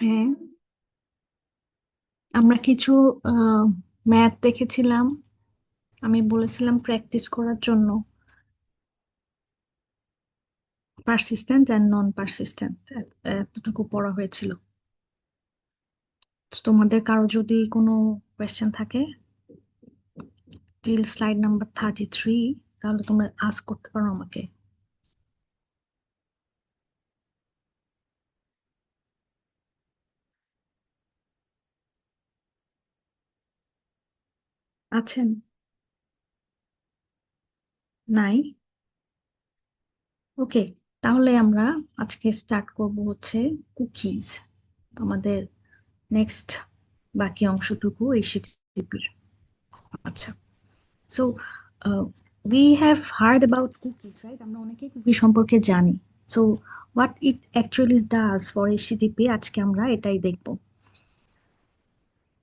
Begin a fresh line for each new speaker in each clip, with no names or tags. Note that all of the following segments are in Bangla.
হ্যাঁ, আমরা কিছু ম্যাথ দেখেছিলাম। আমি বলেছিলাম প্র্যাকটিস করার জন্য পারসিস্টেন্ট অ্যান্ড নন পারসিস্টেন্ট এতটুকু পড়া হয়েছিল। তো তোমাদের কারো যদি কোনো কোয়েশ্চেন থাকে, টিল স্লাইড নাম্বার 33, তাহলে তোমরা আস্ক করতে পারো আমাকে। আছেন? নাই? ওকে, তাহলে আমরা আজকে স্টার্ট করব হচ্ছে কুকিজ। আমাদের নেক্সট বাকি অংশটুকু এইচটিটিপির। আচ্ছা, so we have heard about cookies, right? আমরা অনেকেই কুকি সম্পর্কে জানি। So what it actually does for HTTP, আজকে আমরা এটাই দেখব।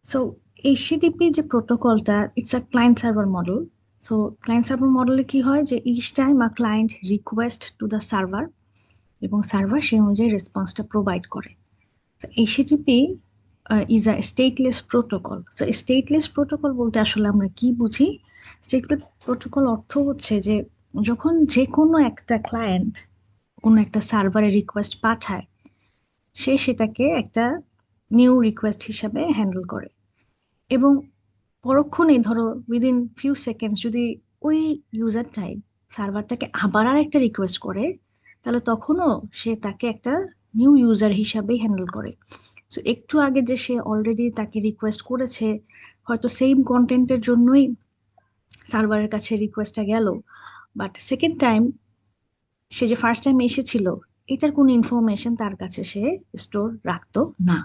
সো এইচটিটিপি যে প্রোটোকলটা, it's a client server model. So client server মডেলে কি হয় যে each time a client request to the server, এবং সার্ভার সেই অনুযায়ী রেসপন্সটা প্রোভাইড করে। তো HTTP is a stateless protocol. তো স্টেটলেস প্রোটোকল বলতে আসলে আমরা কি বুঝি? স্টেটলেস প্রোটোকল অর্থ হচ্ছে যে যখন যে কোনো একটা ক্লায়েন্ট কোনো একটা সার্ভারে রিকোয়েস্ট পাঠায়, সে সেটাকে একটা নিউ রিকোয়েস্ট হিসাবে হ্যান্ডেল করে, এবং পরক্ষণেই ধরো উইদিন ফিউ সেকেন্ডস যদি ওই ইউজারটাই সার্ভারটাকে আবার আর একটা রিকোয়েস্ট করে, তাহলে তখনও সে তাকে একটা নিউ ইউজার হিসাবেই হ্যান্ডেল করে। সো একটু আগে যে সে অলরেডি তাকে রিকোয়েস্ট করেছে, হয়তো সেম কন্টেন্টের জন্যই সার্ভারের কাছে রিকোয়েস্টটা গেল, বাট সেকেন্ড টাইম সে যে ফার্স্ট টাইম এসেছিল, এটার কোনো ইনফরমেশন তার কাছে সে স্টোর রাখতো না।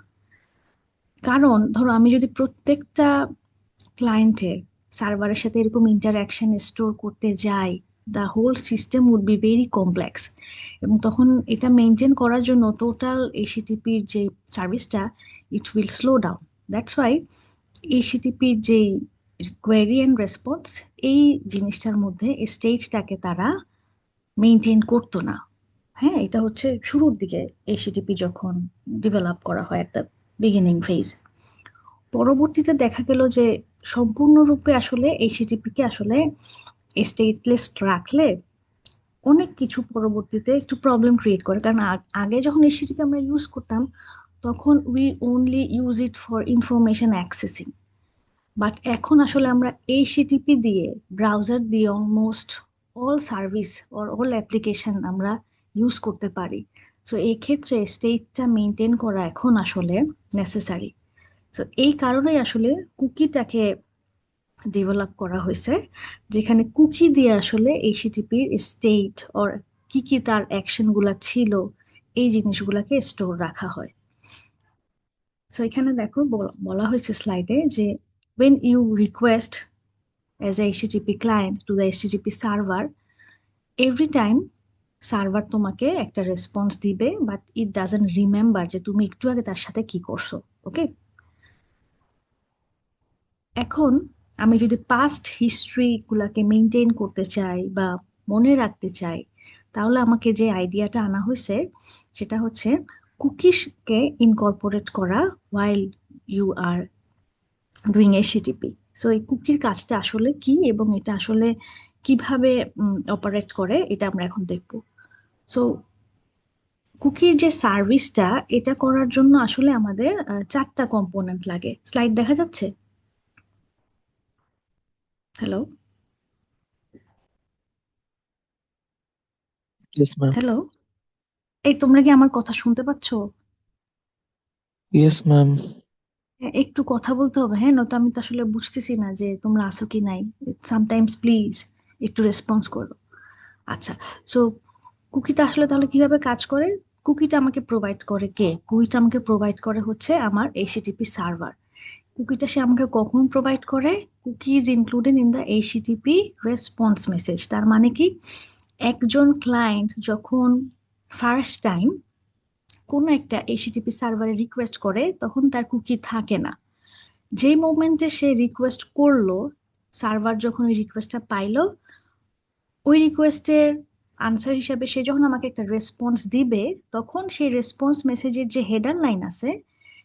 কারণ ধরো আমি যদি প্রত্যেকটা ক্লায়েন্টের সার্ভারের সাথে এরকম ইন্টারাকশন স্টোর করতে যাই, the whole system would be very complex, এবং তখন এটা মেনটেন করার জন্য টোটাল এইচটিটিপির যে সার্ভিসটা, it will slow down. That's why এইচটিটিপির যে কোয়েরি অ্যান্ড রেসপন্স, এই জিনিসটার মধ্যে স্টেজটাকে তারা মেনটেন করতো না। হ্যাঁ, এটা হচ্ছে শুরুর দিকে এইচটিটিপি যখন ডেভেলপ করা হয়, একটা বিগিনিং ফেজ। পরবর্তীতে দেখা গেল যে সম্পূর্ণরূপে আসলে এইচটিটিপি কে আসলে স্টেটলেস রাখলে অনেক কিছু পরবর্তীতে একটু প্রবলেম ক্রিয়েট করে। কারণ আগে যখন এইচটিটিপি আমরা ইউজ করতাম, তখন we only use it for information accessing. But এখন আসলে আমরা এইচটিটিপি দিয়ে, ব্রাউজার দিয়ে almost all service or all application আমরা ইউজ করতে পারি। সো এই ক্ষেত্রে স্টেটটা মেনটেন করা এখন আসলে নেসেসারি। তো এই কারণেই আসলে কুকিটাকে ডেভেলপ করা হয়েছে, যেখানে কুকি দিয়ে আসলে এইচটিটিপির স্টেট অর কি কি তার অ্যাকশন গুলা ছিল, এই জিনিসগুলাকে স্টোর রাখা হয়। সো এখানে দেখো বলা হয়েছে স্লাইডে যে when you request as a HTTP client to the HTTP server, every time server তোমাকে একটা রেসপন্স দিবে, বাট ইট ডাজন্ট রিমেম্বার যে তুমি একটু আগে তার সাথে কি করছো। ওকে, এখন আমি যদি পাস্ট হিস্ট্রি গুলাকে মেনটেন করতে চাই বা মনে রাখতে চাই, তাহলে আমাকে যে আইডিয়াটা আনা হয়েছে সেটা হচ্ছে কুকিজকে ইনকর্পোরেট করা while you are doing HTTP. So এই কুকির কাজটা আসলে কি এবং এটা আসলে কিভাবে অপারেট করে, এটা আমরা এখন দেখব। সো কুকির যে সার্ভিসটা, এটা করার জন্য আসলে আমাদের চারটা কম্পোনেন্ট লাগে। স্লাইড দেখা যাচ্ছে? হ্যালো?
Yes, ma'am.
হ্যালো? এই তোমরা কি আমার কথা শুনতে পাচ্ছো?
Yes, ma'am.
হ্যাঁ, একটু কথা বলতে হবে, হ্যাঁ, নয়তো আমি তো আসলে বুঝতেছি না যে তোমরা আসো কি নাই। সামটাইমস প্লিজ একটু রেসপন্স করো। আচ্ছা, সো কুকিটা আসলে তাহলে কিভাবে কাজ করে? কুকিটা আমাকে প্রোভাইড করে কে? কুকিটা আমাকে প্রোভাইড করে হচ্ছে আমার এইচটিটিপি সার্ভার। কুকিটা সে আমাকে কখন প্রোভাইড করে? Cookie is included in the HTTP response message. তার মানে কি, একজন ক্লায়েন্ট যখন ফার্স্ট টাইম কোনো একটা এইচটিটিপি সার্ভারে রিকোয়েস্ট করে, তখন তার কুকি থাকে না। যেই মোমেন্টে সে রিকোয়েস্ট করলো, সার্ভার যখন ওই রিকোয়েস্টটা পাইলো, ওই রিকোয়েস্টের আনসার হিসাবে সে যখন আমাকে একটা রেসপন্স দিবে, তখন সেই রেসপন্স মেসেজের যে হেডার লাইন আছে,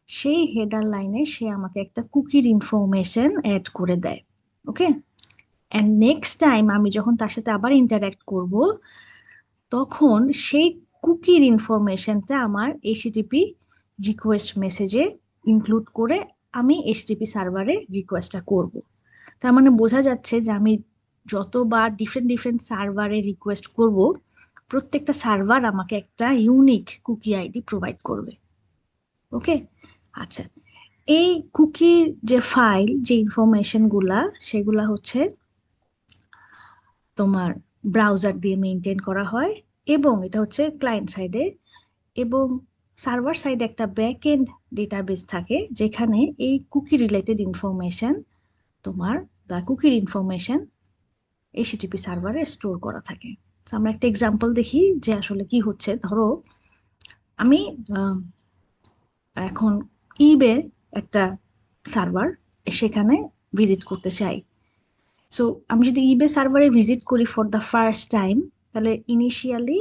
সেই হেডার লাইনে সে আমাকে একটা কুকির ইনফরমেশন অ্যাড করে দেয়। ওকে, অ্যান্ড নেক্সট টাইম আমি যখন তার সাথে আবার ইন্টারঅ্যাক্ট করব, তখন সেই কুকির ইনফরমেশনটা আমার এইচটিটিপি রিকোয়েস্ট মেসেজে ইনক্লুড করে আমি এইচটিটিপি সার্ভারে রিকোয়েস্টটা করব। তার মানে বোঝা যাচ্ছে যে আমি যতবার ডিফারেন্ট ডিফারেন্ট সার্ভারে রিকোয়েস্ট করব, প্রত্যেকটা সার্ভার আমাকে একটা ইউনিক কুকি আইডি প্রোভাইড করবে। ওকে, আচ্ছা, এই কুকির যে ফাইল, যে ইনফরমেশন গুলা, সেগুলা হচ্ছে তোমার ব্রাউজার দিয়ে মেনটেন করা হয়, এবং এটা হচ্ছে ক্লায়েন্ট সাইডে, এবং সার্ভার সাইডে একটা ব্যাক এন্ড ডেটাবেস থাকে যেখানে এই কুকি রিলেটেড ইনফরমেশন, তোমার দ্য কুকির ইনফরমেশন এইচটিটিপি সার্ভারে স্টোর করা থাকে। তো আমরা একটা এক্সাম্পল দেখি যে আসলে কি হচ্ছে। ধরো আমি এখন ইবে একটা সার্ভার, সেখানে ভিজিট করতে চাই। সো আমি যদি ইবে সার্ভারে ভিজিট করি ফর দ্য ফার্স্ট টাইম, তাহলে ইনিশিয়ালি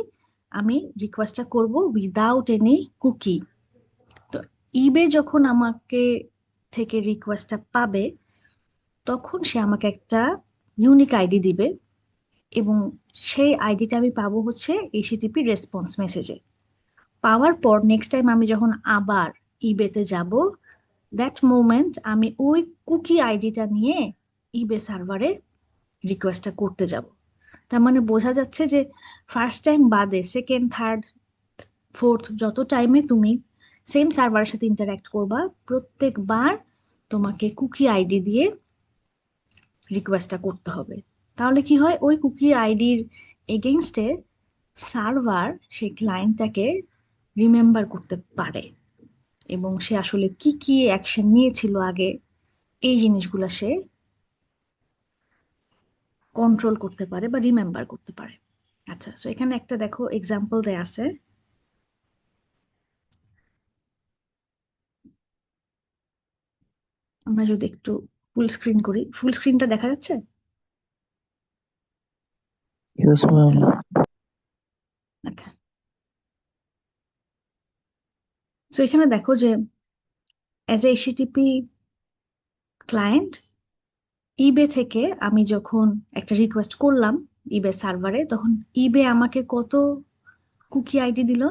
আমি রিকোয়েস্টটা করব উইদাউট এনি কুকি। তো ইবে যখন আমাকে থেকে রিকোয়েস্টটা পাবে, তখন সে আমাকে একটা ইউনিক আইডি দিবে, এবং সেই আইডিটা আমি পাবো হচ্ছে এইচটিটিপি রেসপন্স মেসেজে। পাওয়ার পর নেক্সট টাইম আমি যখন আবার ইবেতে যাব, দ্যাট মোমেন্ট আমি ওই কুকি আইডিটা নিয়ে ইবে সার্ভারে রিকোয়েস্টটা করতে যাব। তার মানে বোঝা যাচ্ছে যে ফার্স্ট টাইম বাদে সেকেন্ড, থার্ড, ফোর্থ যত টাইমে তুমি সেম সার্ভারের সাথে ইন্টারঅ্যাক্ট করবা, প্রত্যেকবার তোমাকে কুকি আইডি দিয়ে রিকোয়েস্টটা করতে হবে। তাহলে কি হয়, ওই কুকি আইডির এগেনস্টে সার্ভার সেই ক্লায়েন্টটাকে রিমেম্বার করতে পারে, এবং সে আসলে কি কি অ্যাকশন নিয়েছিল আগে, এই জিনিসগুলো সে কন্ট্রোল করতে পারে বা রিমেম্বার করতে পারে। আচ্ছা, সো এখানে একটা দেখো এক্সাম্পল দেয়া আছে। আমরা যদি একটু ফুল স্ক্রিন করি, ফুল স্ক্রিনটা দেখা যাচ্ছে?
Yes, ma'am.
আচ্ছা, সো এখানে দেখো যে অ্যাজ এ এইচটিটিপি ক্লায়েন্ট, ইবে থেকে আমি যখন একটা রিকোয়েস্ট করলাম ইবে সার্ভারে, তখন ইবে আমাকে কত কুকি আইডি দিল?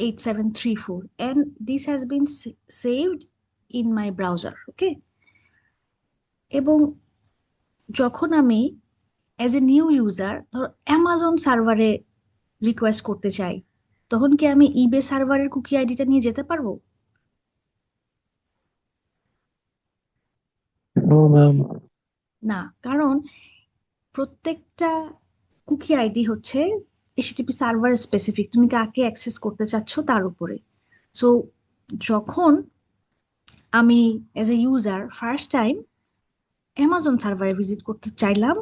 8734, and this has been saved in my browser. Okay, এবং যখন আমি অ্যাজ এ নিউ ইউজার ধরো অ্যামাজন সার্ভারে রিকোয়েস্ট করতে চাই, তখন কি আমি ইবে সার্ভারের কুকি আইডিটা নিয়ে যেতে পারবো?
No, ma'am.
না, কারণ প্রত্যেকটা কুকি আইডি হচ্ছে এইচটিটিপি সার্ভার স্পেসিফিক, তুমি কাকে অ্যাক্সেস করতে চাচ্ছ তার উপরে। সো যখন আমি as a user first time Amazon সার্ভারে ভিজিট করতে চাইলাম,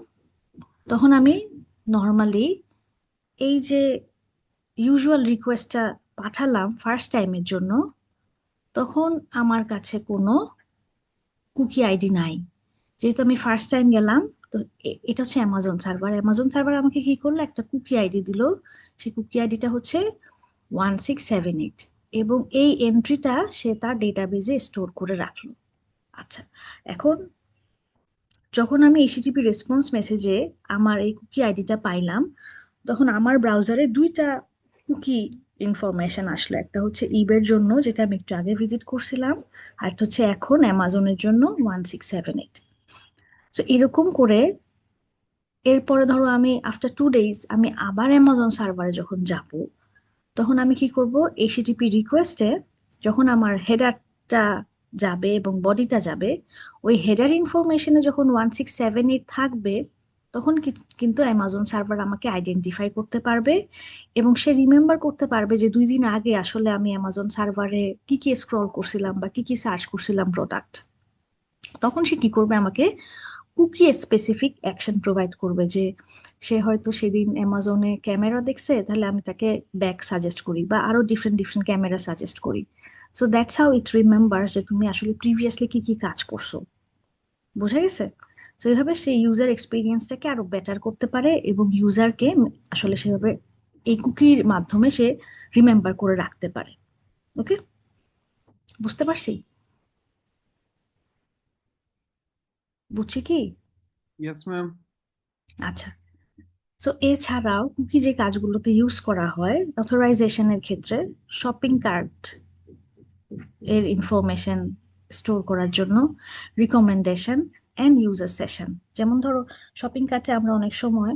তখন আমি নর্মালি এই যে ইউজুয়াল রিকোয়েস্টটা পাঠালাম ফার্স্ট টাইমের জন্য, তখন আমার কাছে কোনো কুকি আইডি নাই, যেহেতু আমি ফার্স্ট টাইম গেলাম। তো এটা হচ্ছে অ্যামাজন সার্ভার, অ্যামাজন সার্ভার আমাকে কি করলো, একটা কুকি আইডি দিল। সেই কুকি আইডিটা হচ্ছে 1678, এবং এই এন্ট্রিটা সে তার ডেটাবেজে স্টোর করে রাখলো। আচ্ছা, এখন যখন আমি এইচটিটিপি রেসপন্স মেসেজে আমার এই কুকি আইডিটা পাইলাম, তখন আমার ব্রাউজারে দুইটা কুকি ইনফরমেশন আসলো। একটা হচ্ছে ইবের জন্য, যেটা আমি একটু আগে ভিজিট করছিলাম, আর একটা হচ্ছে এখন অ্যামাজনের জন্য 1678। তো এরকম করে এরপরে ধরো আমি আফটার 2 ডেজ আমি আবার অ্যামাজন সার্ভারে যখন যাব, তখন আমি কি করব, এইচটিটিপি রিকোয়েস্টে যখন আমার হেডারটা যাবে এবং বডিটা যাবে, ওই হেডার ইনফরমেশনে যখন 1678 থাকবে, তখন কিন্তু অ্যামাজন সার্ভার আমাকে আইডেন্টিফাই করতে পারবে, এবং সে রিমেম্বার করতে পারবে যে 2 দিন আগে আসলে আমি অ্যামাজন সার্ভারে কি কি স্ক্রল করছিলাম বা কি কি সার্চ করছিলাম প্রোডাক্ট। তখন সে কি করবে, আমাকে কুকি স্পেসিফিক অ্যাকশন প্রোভাইড করবে, যে সে হয়তো সেদিন অ্যামাজনে ক্যামেরা দেখছে, তাহলে আমি তাকে ব্যাগ সাজেস্ট করি বা আরো ডিফারেন্ট ডিফারেন্ট ক্যামেরা সাজেস্ট করি। So that's how it remember যে তুমি আসলে প্রিভিয়াসলি কি কি কাজ করছো। বোঝা গেছে? তো এইভাবে সে ইউজার এক্সপিরিয়েন্সটাকে আরো বেটার করতে পারে, এবং ইউজারকে আসলে সেভাবে এই কুকির মাধ্যমে সে রিমেম্বার করে রাখতে পারে। ওকে, বুঝতে পারছি? বুঝছি কি?
Yes, ma'am.
আচ্ছা, সো এছাড়াও কুকি যে কাজগুলোতে ইউজ করা হয় অথরাইজেশনের ক্ষেত্রে, শপিং কার্ট এর ইনফরমেশন স্টোর করার জন্য, রিকমেন্ডেশন অ্যান্ড ইউজার সেশন। যেমন ধরো, শপিং কার্টে আমরা অনেক সময়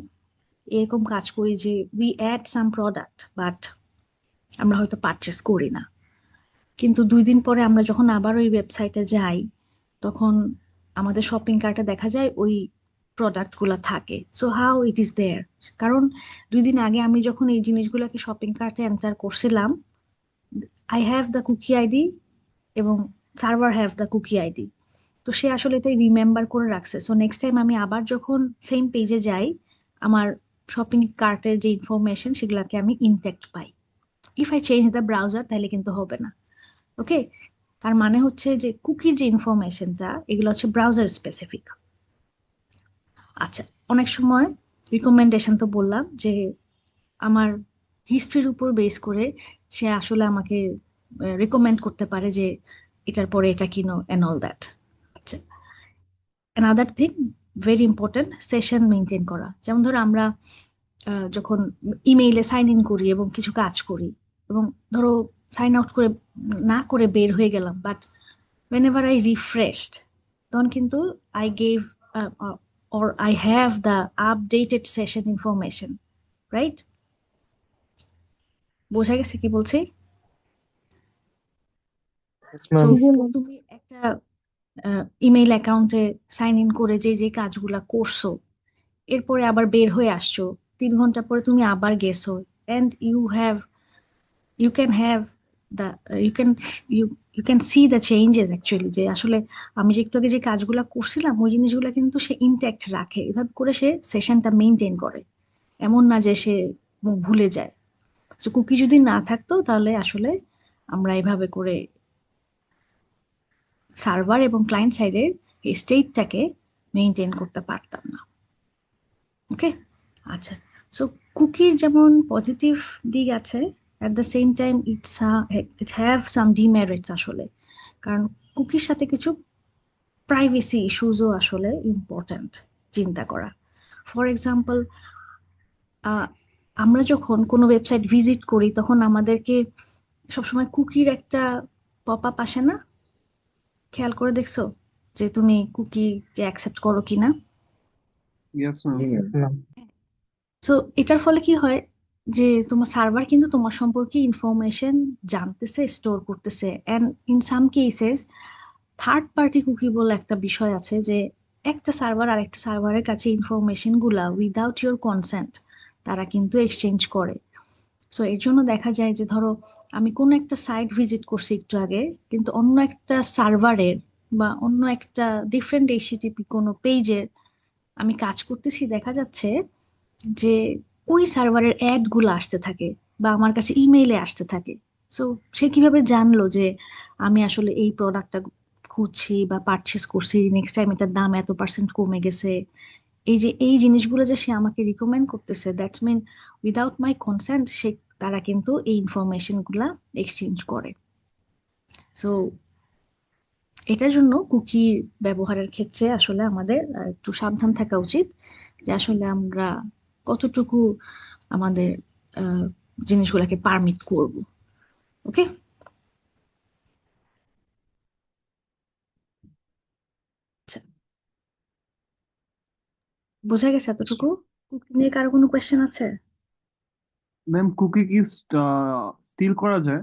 এরকম কাজ করি যে we add some product but আমরা হয়তো পারচেস করি না, কিন্তু 2 দিন পরে আমরা যখন আবার ওই ওয়েবসাইটে যাই তখন আমাদের শপিং কার্টে দেখা যায় ওই প্রোডাক্টগুলো থাকে। So how it is there? কারণ 2 দিন আগে আমি যখন এই জিনিসগুলোকে শপিং কার্টে এন্টার করছিলাম, I have the cookie ID এবং server have the cookie ID. তো সে আসলে এটাই রিমেম্বার করে রাখছে। সো নেক্সট টাইম আমি আবার যখন সেম পেজে যাই, আমার শপিং কার্টের যে ইনফরমেশন সেগুলোকে আমি intact pi. If I change the browser তাহলে কিন্তু হবে না। ওকে, তার মানে হচ্ছে যে কুকির যে ইনফরমেশনটা এগুলো হচ্ছে ব্রাউজার স্পেসিফিক। আচ্ছা, অনেক সময় রিকমেন্ডেশন তো বললাম যে আমার হিস্ট্রির উপর বেস করে সে আসলে আমাকে রিকমেন্ড করতে পারে যে এটার পরে এটা কিনো এন্ড অল দ্যাট। আচ্ছা, another thing very important, session maintain করা। যেমন ধরো আমরা যখন ইমেইলে সাইন ইন করি এবং কিছু কাজ করি, এবং ধরো সাইন আউট করে না করে বের হয়ে গেলাম, বাট whenever I refreshed, তখন কিন্তু I gave or I have the updated session information, right? বোঝা গেছে কি বলছি?
Yes,
so
ma'am.
তুমি একটা ইমেইল অ্যাকাউন্টে সাইন ইন করে যে যে কাজগুলা করছো, এরপরে আবার বের হয়ে আসছো, 3 ঘন্টা পরে তুমি আবার গেছো, and you can have the you can you you can see the changes actually, যে আসলে আমি যে একটু আগে যে কাজগুলো করছিলাম ওই জিনিসগুলো কিন্তু সে ইনট্যাক্ট রাখে। এভাবে করে সে সেশনটা মেনটেন করে, এমন না যে সে ভুলে যায়। তো কুকি যদি না থাকতো তাহলে আসলে আমরা এভাবে করে সার্ভার এবং ক্লায়েন্ট সাইডের এই স্টেটটাকে মেনটেন করতে পারতাম না। ওকে, আচ্ছা, সো কুকির যেমন পজিটিভ দিক আছে, at the same time it have some demerits আসলে। কারণ কুকির সাথে কিছু প্রাইভেসি ইস্যুজও আসলে ইম্পর্ট্যান্ট চিন্তা করা। ফর এক্সাম্পল, আমরা যখন কোনো ওয়েবসাইট ভিজিট করি তখন আমাদেরকে সবসময় কুকির একটা পপ আপ আসে না? খেয়াল করে দেখছো যে তুমি কুকিকে অ্যাকসেপ্ট করো কিনা?
Yes, ma'am.
Yes, ma'am.
So এটার ফলে কি হয় যে তোমার সার্ভার কিন্তু তোমার সম্পর্কে ইনফরমেশন জানতেছে, স্টোর করতেছে, and in some cases third party cookie বলে একটা বিষয় আছে, যে একটা সার্ভার আর একটা সার্ভারের কাছে ইনফরমেশন গুলা উইদাউট ইউর কনসেন্ট তারা কিন্তু এক্সচেঞ্জ করে। সো এর জন্য দেখা যায় যে ধরো আমি কোনো একটা সাইট ভিজিট করছি একটু আগে, কিন্তু অন্য একটা সার্ভারের বা অন্য একটা ডিফারেন্ট এইচটিটিপি কোনো পেজের আমি কাজ করতেছি, দেখা যাচ্ছে যে ওই সার্ভারের অ্যাড গুলো আসতে থাকে বা আমার কাছে ইমেইলে আসতে থাকে। সো সে কিভাবে জানলো যে আমি আসলে এই প্রোডাক্টটা খুঁজছি বা পারচেস করছি, নেক্সট টাইম এটার দাম এত% কমে গেছে? এই যে এই জিনিসগুলো যে সে আমাকে রিকমেন্ড করতেছে, that's mean without my consent সে তারা কিন্তু এই ইনফরমেশন গুলা এক্সচেঞ্জ করে। সো এটার জন্য কুকি ব্যবহারের ক্ষেত্রে আসলে আমাদের একটু সাবধান থাকা উচিত, যে আসলে আমরা কতটুকু আমাদের আহ, জিনিসগুলোকে পারমিট করব। ওকে, আচ্ছা, বোঝা গেছে এতটুকু? কুকি নিয়ে কারো কোনো কোয়েশ্চেন আছে?
ম্যাম, কুকি কি স্টিল করা যায়?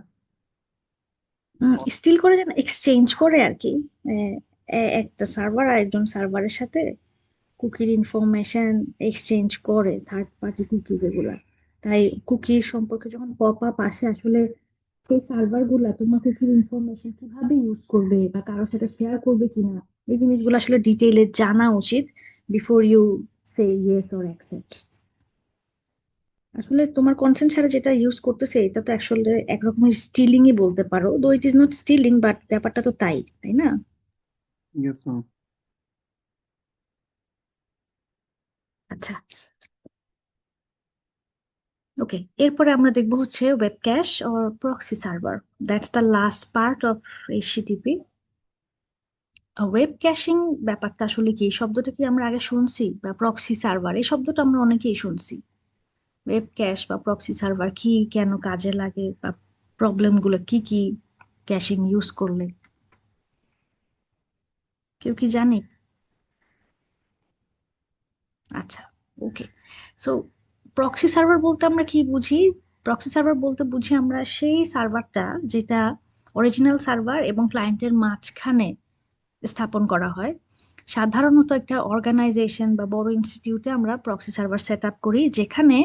স্টিল করে যেন এক্সচেঞ্জ করে আর কি। একটা সার্ভার আর একজন সার্ভারের সাথে কুকির ইনফরমেশন এক্সচেঞ্জ করে, থার্ড পার্টি কুকি যেগুলা। তাই কুকির সম্পর্কে যখন পপ আপ আসে, আসলে সেই সার্ভার গুলা তোমার কুকির ইনফরমেশন কিভাবে ইউজ করবে বা কারোর সাথে শেয়ার করবে কিনা, এই জিনিসগুলো আসলে ডিটেইলে জানা উচিত before you say yes or accept. আসলে তোমার কনসেন্ট ছাড়া যেটা ইউজ করতেছে এটা তো আসলে একরকমের স্টিলিংই বলতে পারো, though it is not stealing, but ব্যাপারটা তো তাই, তাই না?
Yes, ma'am.
আচ্ছা, ওকে, এরপরে আমরা দেখবো হচ্ছে web cache or proxy server. That's the last part of HTTP. Web caching ব্যাপারটা আসলে কি, এই শব্দটা কি আমরা আগে শুনছি? বা প্রক্সি সার্ভার এই শব্দটা আমরা অনেকেই শুনছি। ওয়েব ক্যাশ বা প্রক্সি সার্ভার কি, কেন কাজে লাগে, বা প্রবলেম গুলো কি কি ক্যাশিং ইউজ করলে, কেউ কি জানে? আচ্ছা, ওকে। সো প্রক্সি সার্ভার বলতে আমরা কি বুঝি? প্রক্সি সার্ভার বলতে বুঝি আমরা সেই সার্ভারটা যেটা অরিজিনাল সার্ভার এবং ক্লায়েন্টের মাঝখানে স্থাপন করা হয়। সাধারণত একটা অর্গানাইজেশন বা বড় ইনস্টিটিউটে আমরা প্রক্সি সার্ভার সেট আপ করি, যেখানে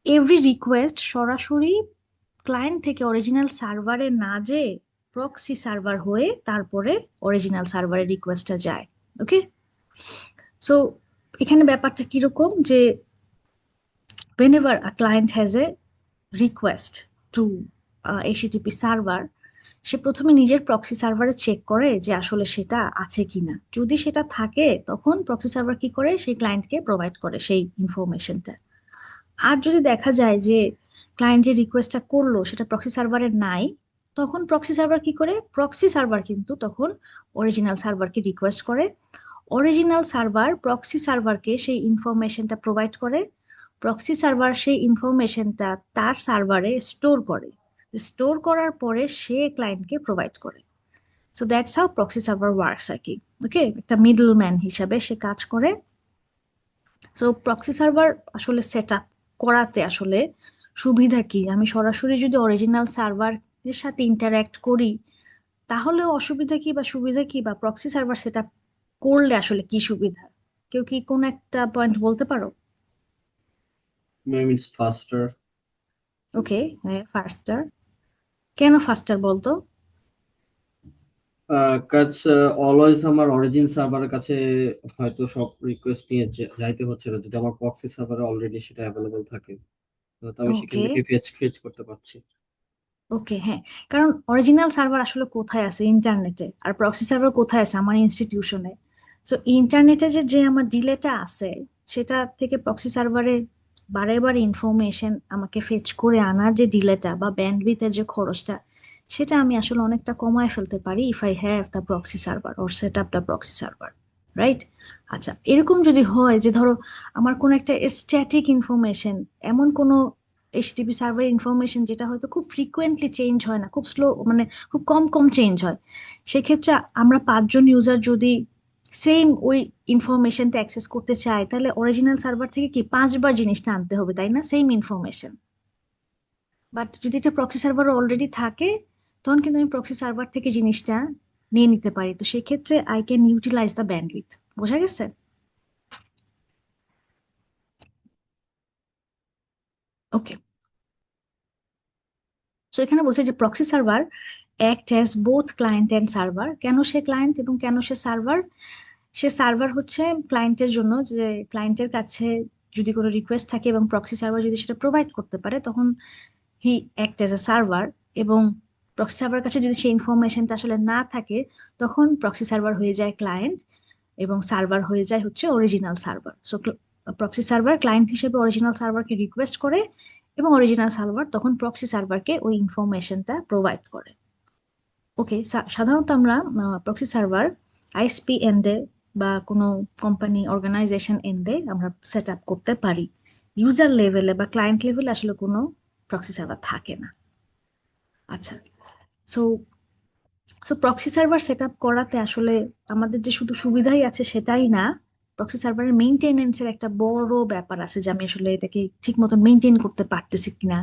এভরি রিকোয়েস্ট সরাসরি ক্লায়েন্ট থেকে অরিজিনাল সার্ভারে না যেয়ে প্রক্সি সার্ভার হয়ে তারপরে অরিজিনাল সার্ভারে রিকোয়েস্টটা যায়। ওকে। সো এখানে ব্যাপারটা কিরকম যে whenever a client has a request to HTTP server, সে প্রথমে নিজের প্রক্সি সার্ভারে চেক করে যে আসলে সেটা আছে কিনা। যদি সেটা থাকে তখন প্রক্সি সার্ভার কি করে, সেই ক্লায়েন্টকে প্রোভাইড করে সেই ইনফরমেশনটা। আর যদি দেখা যায় যে ক্লায়েন্ট যে রিকোয়েস্টটা করলো সেটা প্রক্সি সার্ভারে নাই, তখন প্রক্সি সার্ভার কি করে, প্রক্সি সার্ভার কিন্তু তখন অরিজিনাল সার্ভারকে রিকোয়েস্ট করে। অরিজিনাল সার্ভার প্রক্সি সার্ভারকে সেই ইনফরমেশনটা প্রোভাইড করে। প্রক্সি সার্ভার সেই ইনফরমেশনটা তার সার্ভারে স্টোর করে। স্টোর করার পরে সে ক্লায়েন্টকে প্রোভাইড করে। So that's how proxy server works আর কি। ওকে, একটা মিডল ম্যান হিসাবে সে কাজ করে। সো প্রক্সি সার্ভার আসলে সেট আপ করাতে আসলে সুবিধা কি, আমি সরাসরি যদি অরিজিনাল সার্ভারের সাথে ইন্টারঅ্যাক্ট করি তাহলে অসুবিধা কি বা সুবিধা কি, বা প্রক্সি সার্ভার সেট আপ করলে আসলে কি সুবিধা, কেউ কি কোন একটা পয়েন্ট বলতে পারো?
Ma'am it's ফাস্টার।
ওকে, ফাস্টার। কেন ফাস্টার বলতো?
কাজ অলওয়েজ আমার অরিজিন সার্ভারের কাছে হয়তো সব রিকোয়েস্ট নিয়ে যাইতে হচ্ছে না, যদি আমার প্রক্সি সার্ভারে অলরেডি সেটা অ্যাভেলেবল থাকে, তো আমি সেখান
ওকে,
থেকে ফেচ ফেচ করতে পারছি।
ওকে, হ্যাঁ। কারণ অরিজিনাল সার্ভার আসলে কোথায় আছে, ইন্টারনেটে, আর প্রক্সি সার্ভার কোথায় আছে, আমার ইনস্টিটিউশনে। সো ইন্টারনেটে যে যে আমার ডিলেটা আছে সেটা থেকে প্রক্সি সার্ভারে বারে বারে ইনফরমেশন আমাকে ফেচ করে আনার যে ডিলেটা বা ব্যান্ডউইথের যে খরচটা, সেটা আমি আসলে অনেকটা কমায় ফেলতে পারি if I have the proxy server or set up the proxy server, right? আচ্ছা, এরকম যদি হয় যে ধরো আমার কোনো একটা স্ট্যাটিক ইনফরমেশন, এমন কোনো এইচটিপি সার্ভার ইনফরমেশন যেটা হয়তো খুব ফ্রিকোয়েন্টলি চেঞ্জ হয় না, খুব স্লো, মানে খুব কম কম চেঞ্জ হয়, সেক্ষেত্রে আমরা 5 জন ইউজার যদি সেম ওই ইনফরমেশনটা অ্যাক্সেস করতে চাই, তাহলে অরিজিনাল সার্ভার থেকে কি 5 বার জিনিসটা আনতে হবে, তাই না, সেম ইনফরমেশন। বাট যদি এটা প্রক্সি সার্ভার অলরেডি থাকে, তখন কিন্তু আমি প্রক্সি সার্ভার থেকে জিনিসটা নিয়ে নিতে পারি। তো সেক্ষেত্রে I can utilize the bandwidth. বোঝা গেছে? ওকে। সো এখানে বলছে যে proxy server act as both client and server. কেন সে ক্লায়েন্ট এবং কেন সে সার্ভার? সে সার্ভার হচ্ছে ক্লায়েন্টের জন্য, যে ক্লায়েন্টের কাছে যদি কোনো রিকোয়েস্ট থাকে এবং প্রক্সি সার্ভার যদি সেটা প্রোভাইড করতে পারে, তখন হি অ্যাক্ট অ্যাজ এ সার্ভার। এবং প্রক্সি সার্ভার কাছে যদি সেই ইনফরমেশনটা আসলে না থাকে, তখন প্রক্সি সার্ভার হয়ে যায় ক্লায়েন্ট এবং সার্ভার হয়ে যায় হচ্ছে original server. So proxy server client হিসেবে অরিজিনাল সার্ভারকে রিকোয়েস্ট করে এবং অরিজিনাল সার্ভার তখন প্রক্সি সার্ভারকে ওই ইনফরমেশনটা প্রোভাইড করে। ওকে, সাধারণত আমরা প্রক্সি সার্ভার আইএসপি এন্ডে বা কোনো কোম্পানি অর্গানাইজেশন এন্ডে আমরা সেট আপ করতে পারি। ইউজার লেভেলে বা ক্লায়েন্ট লেভেলে আসলে কোনো প্রক্সি সার্ভার থাকে না। আচ্ছা, so so proxy server set up করাতে আসলে আমাদের যে শুধু সুবিধাই আছে সেটাই না, প্রক্সি সার্ভারের মেইনটেনেন্সের একটা বড় ব্যাপার আছে, যে আমি আসলে এটাকে ঠিক মতো মেইনটেইন করতে পারতেছি কিনা,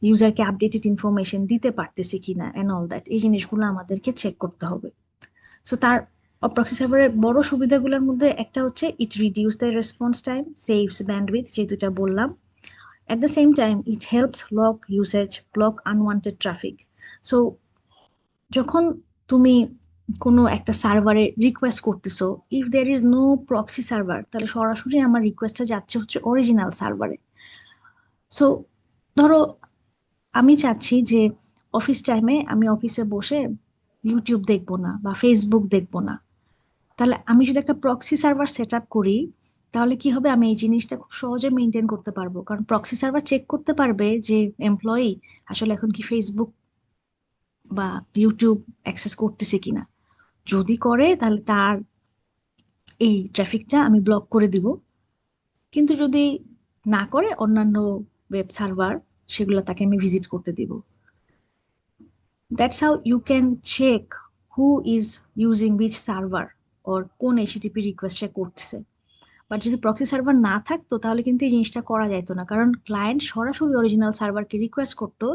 ইউজারকে আপডেটেড ইনফরমেশন দিতে পারতেছি কিনা, এন্ড অল দ্যাট, এই জিনিসগুলো আমাদেরকে চেক করতে হবে। সো তার প্রক্সি সার্ভারের বড় সুবিধাগুলোর মধ্যে একটা হচ্ছে it reduce the response time, saves bandwidth, যে দুটা বললাম। At the same time it helps lock usage, block unwanted traffic. So যখন তুমি কোনো একটা সার্ভারে রিকোয়েস্ট করতেছো, if there is no proxy server, তাহলে সরাসরি আমার রিকোয়েস্টটা যাচ্ছে হচ্ছে অরিজিনাল সার্ভারে। সো ধরো আমি চাচ্ছি যে অফিস টাইমে আমি অফিসে বসে ইউটিউব দেখবো না বা ফেসবুক দেখবো না, তাহলে আমি যদি একটা প্রক্সি সার্ভার সেট আপ করি, তাহলে কি হবে, আমি এই জিনিসটা খুব সহজে মেনটেন করতে পারবো। কারণ প্রক্সি সার্ভার চেক করতে পারবে যে এমপ্লয়ি আসলে এখন কি ফেসবুক বা ইউটিউব অ্যাক্সেস করতেছে কিনা। যদি করে তাহলে তার এই ট্রাফিকটা আমি ব্লক করে দিব, কিন্তু যদি না করে অন্যান্য ওয়েব সার্ভার সেগুলো তাকে আমি ভিজিট করতে দিব। That's how you can check who is using which server or কোন এইচটিটিপি রিকোয়েস্ট সে করতেছে। বাট যদি প্রক্সি সার্ভার না থাকতো তাহলে কিন্তু এই জিনিসটা করা যাইতো না, কারণ ক্লায়েন্ট সরাসরি অরিজিনাল সার্ভারকে রিকোয়েস্ট করতো।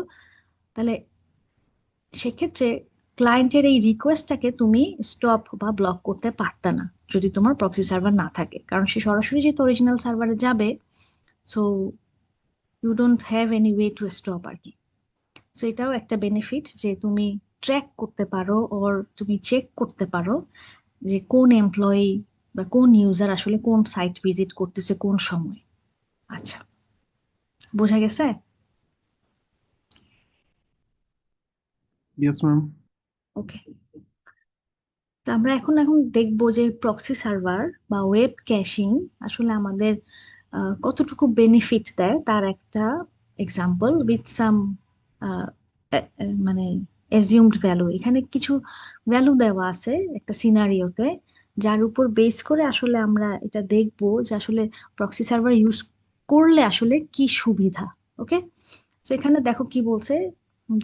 তাহলে সেক্ষেত্রে ক্লায়েন্টের এই রিকোয়েস্টটাকে তুমি স্টপ বা ব্লক করতে পারতা না যদি তোমার প্রক্সি সার্ভার না থাকে, কারণ সে সরাসরি যেহেতু অরিজিনাল সার্ভারে যাবে। So you don't have any way to stop আর কি। সো এটাও একটা বেনিফিট যে তুমি ট্র্যাক করতে পারো ওর তুমি চেক করতে পারো যে কোন এমপ্লয়ি বা কোন ইউজার আসলে কোন সাইট ভিজিট করতেছে কোন সময়। আচ্ছা, বোঝা গেছে?
Yes, ma'am.
ওকে, তো আমরা এখন এখন দেখবো যে প্রক্সি সার্ভার বা ওয়েব ক্যাশিং আসলে আমাদের কতটুকু বেনিফিট দেয় তার একটা এক্সাম্পল উইথ সাম মানে অ্যাজিউমড ভ্যালু। এখানে কিছু ভ্যালু দেওয়া আছে একটা সিনারিওতে, যার উপর বেস করে আসলে আমরা এটা দেখবো যে আসলে প্রক্সি সার্ভার ইউজ করলে আসলে কি সুবিধা। ওকে, তো এখানে দেখো কি বলছে,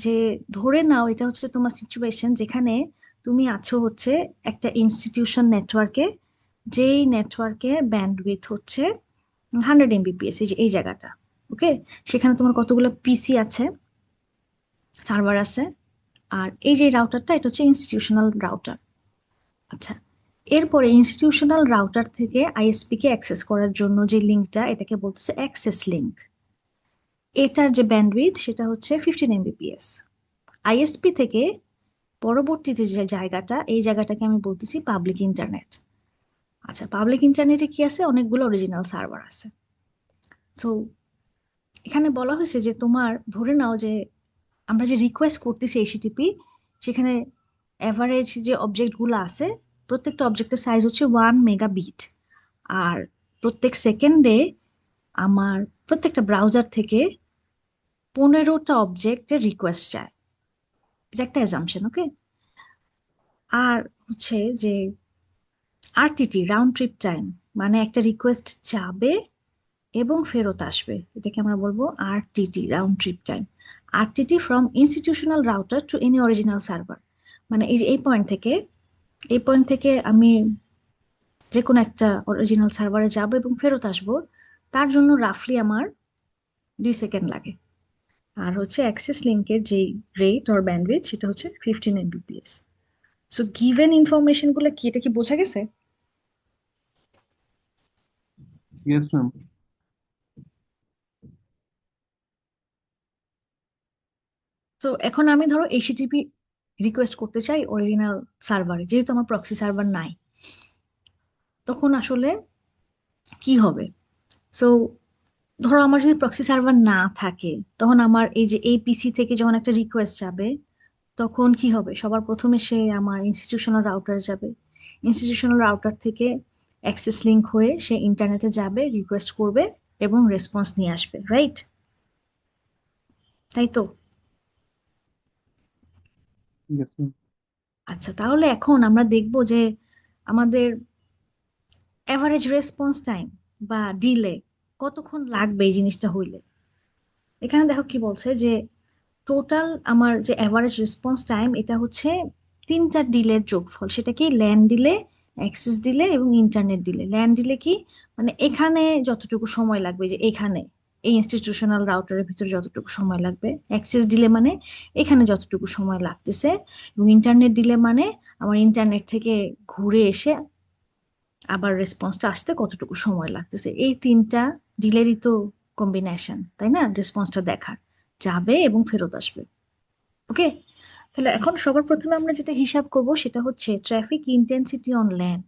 যে ধরে নাও এটা হচ্ছে তোমার সিচুয়েশন যেখানে তুমি আছো হচ্ছে একটা ইনস্টিটিউশন নেটওয়ার্কে, যেই নেটওয়ার্কের ব্যান্ডউইথ হচ্ছে 100 Mbps, এই যে এই জায়গাটা। ওকে, সেখানে তোমার কতগুলো পিসি আছে, সার্ভার আছে, আর এই যে রাউটারটা এটা হচ্ছে ইনস্টিটিউশনাল রাউটার। আচ্ছা, এরপরে ইনস্টিটিউশনাল রাউটার থেকে আইএসপি কে অ্যাক্সেস করার জন্য যে লিঙ্কটা, এটাকে বলতেছে অ্যাক্সেস লিঙ্ক। এটার যে ব্যান্ডউইথ সেটা হচ্ছে 15 Mbps। আইএসপি থেকে পরবর্তীতে যে জায়গাটা, এই জায়গাটাকে আমি বলতেছি পাবলিক ইন্টারনেট। আচ্ছা, পাবলিক ইন্টারনেটে কি আছে, অনেকগুলো অরিজিনাল সার্ভার আছে। তো এখানে বলা হয়েছে যে তোমার ধরে নাও যে আমরা যে রিকোয়েস্ট করতেছি এইচটিটিপি, সেখানে এভারেজ যে অবজেক্ট গুলো আছে, প্রত্যেকটা অবজেক্টের সাইজ হচ্ছে 1 মেগাবিট। আর প্রত্যেক সেকেন্ডে আমার প্রত্যেকটা ব্রাউজার থেকে 15টা অবজেক্টের রিকোয়েস্ট যায়। এটা একটা অ্যাজাম্পশন। ওকে, আর হচ্ছে যে আরটিটি, রাউন্ড ট্রিপ টাইম, মানে একটা রিকোয়েস্ট যাবে এবং ফেরত আসবে, এটাকে আমরা বলবো RTT, round trip time. RTT from institutional router to any original server, মানে এই যে এই পয়েন্ট থেকে আমি যে কোনো একটা অরিজিনাল সার্ভারে যাব এবং ফেরত আসব, তার জন্য রাফলি আমার 2 সেকেন্ড লাগে। আর হচ্ছে অ্যাক্সেস লিঙ্কের যেই রেট অর ব্যান্ডউইথ সেটা হচ্ছে 15 Mbps। সো গিভেন ইনফরমেশন গুলো কি, এটা কি বোঝা গেছে?
Yes, ma'am.
তো এখন আমি ধরো এইচটিটিপি রিকোয়েস্ট করতে চাই অরিজিনাল সার্ভারে, যেহেতু আমার প্রক্সি সার্ভার নাই, তখন আসলে কি হবে? সো ধরো আমার যদি প্রক্সি সার্ভার না থাকে, তখন আমার এই যে এই পিসি থেকে যখন একটা রিকোয়েস্ট যাবে, তখন কি হবে? সবার প্রথমে সে আমার ইনস্টিটিউশনাল রাউটার যাবে, ইনস্টিটিউশনাল রাউটার থেকে অ্যাক্সেস লিংক হয়ে সে ইন্টারনেটে যাবে, রিকোয়েস্ট করবে এবং রেসপন্স নিয়ে আসবে, রাইট? তাই তো?
Yes, ma'am.
আচ্ছা, তাহলে এখন আমরা দেখব যে আমাদের এভারেজ রেসপন্স টাইম বা ডিলে কতক্ষণ লাগবে এই জিনিসটা হইলে। এখানে দেখো কি বলছে যে টোটাল আমার যে এভারেজ রেসপন্স টাইম, এটা হচ্ছে তিনটা ডিলের যোগফল। সেটা কি? ল্যান্ড ডিলে, অ্যাক্সেস ডিলে এবং ইন্টারনেট ডিলে। ল্যান্ড ডিলে কি? মানে এখানে যতটুকু সময় লাগবে, যে এখানে এই ইনস্টিটিউশনাল রাউটারের ভিতরে যতটুকু সময় লাগবে। অ্যাক্সেস ডিলে মানে এখানে যতটুকু সময় লাগতেছে। এবং ইন্টারনেট ডিলে মানে আমার ইন্টারনেট থেকে ঘুরে এসে আবার রেসপন্সটা আসতে কতটুকু সময় লাগতেছে। এই তিনটা ডিলেরই তো কম্বিনেশন, তাই না? রেসপন্সটা দেখার, যাবে এবং ফেরত আসবে। ওকে, তাহলে এখন সবার প্রথমে আমরা যেটা হিসাব করব সেটা হচ্ছে traffic intensity on LAN.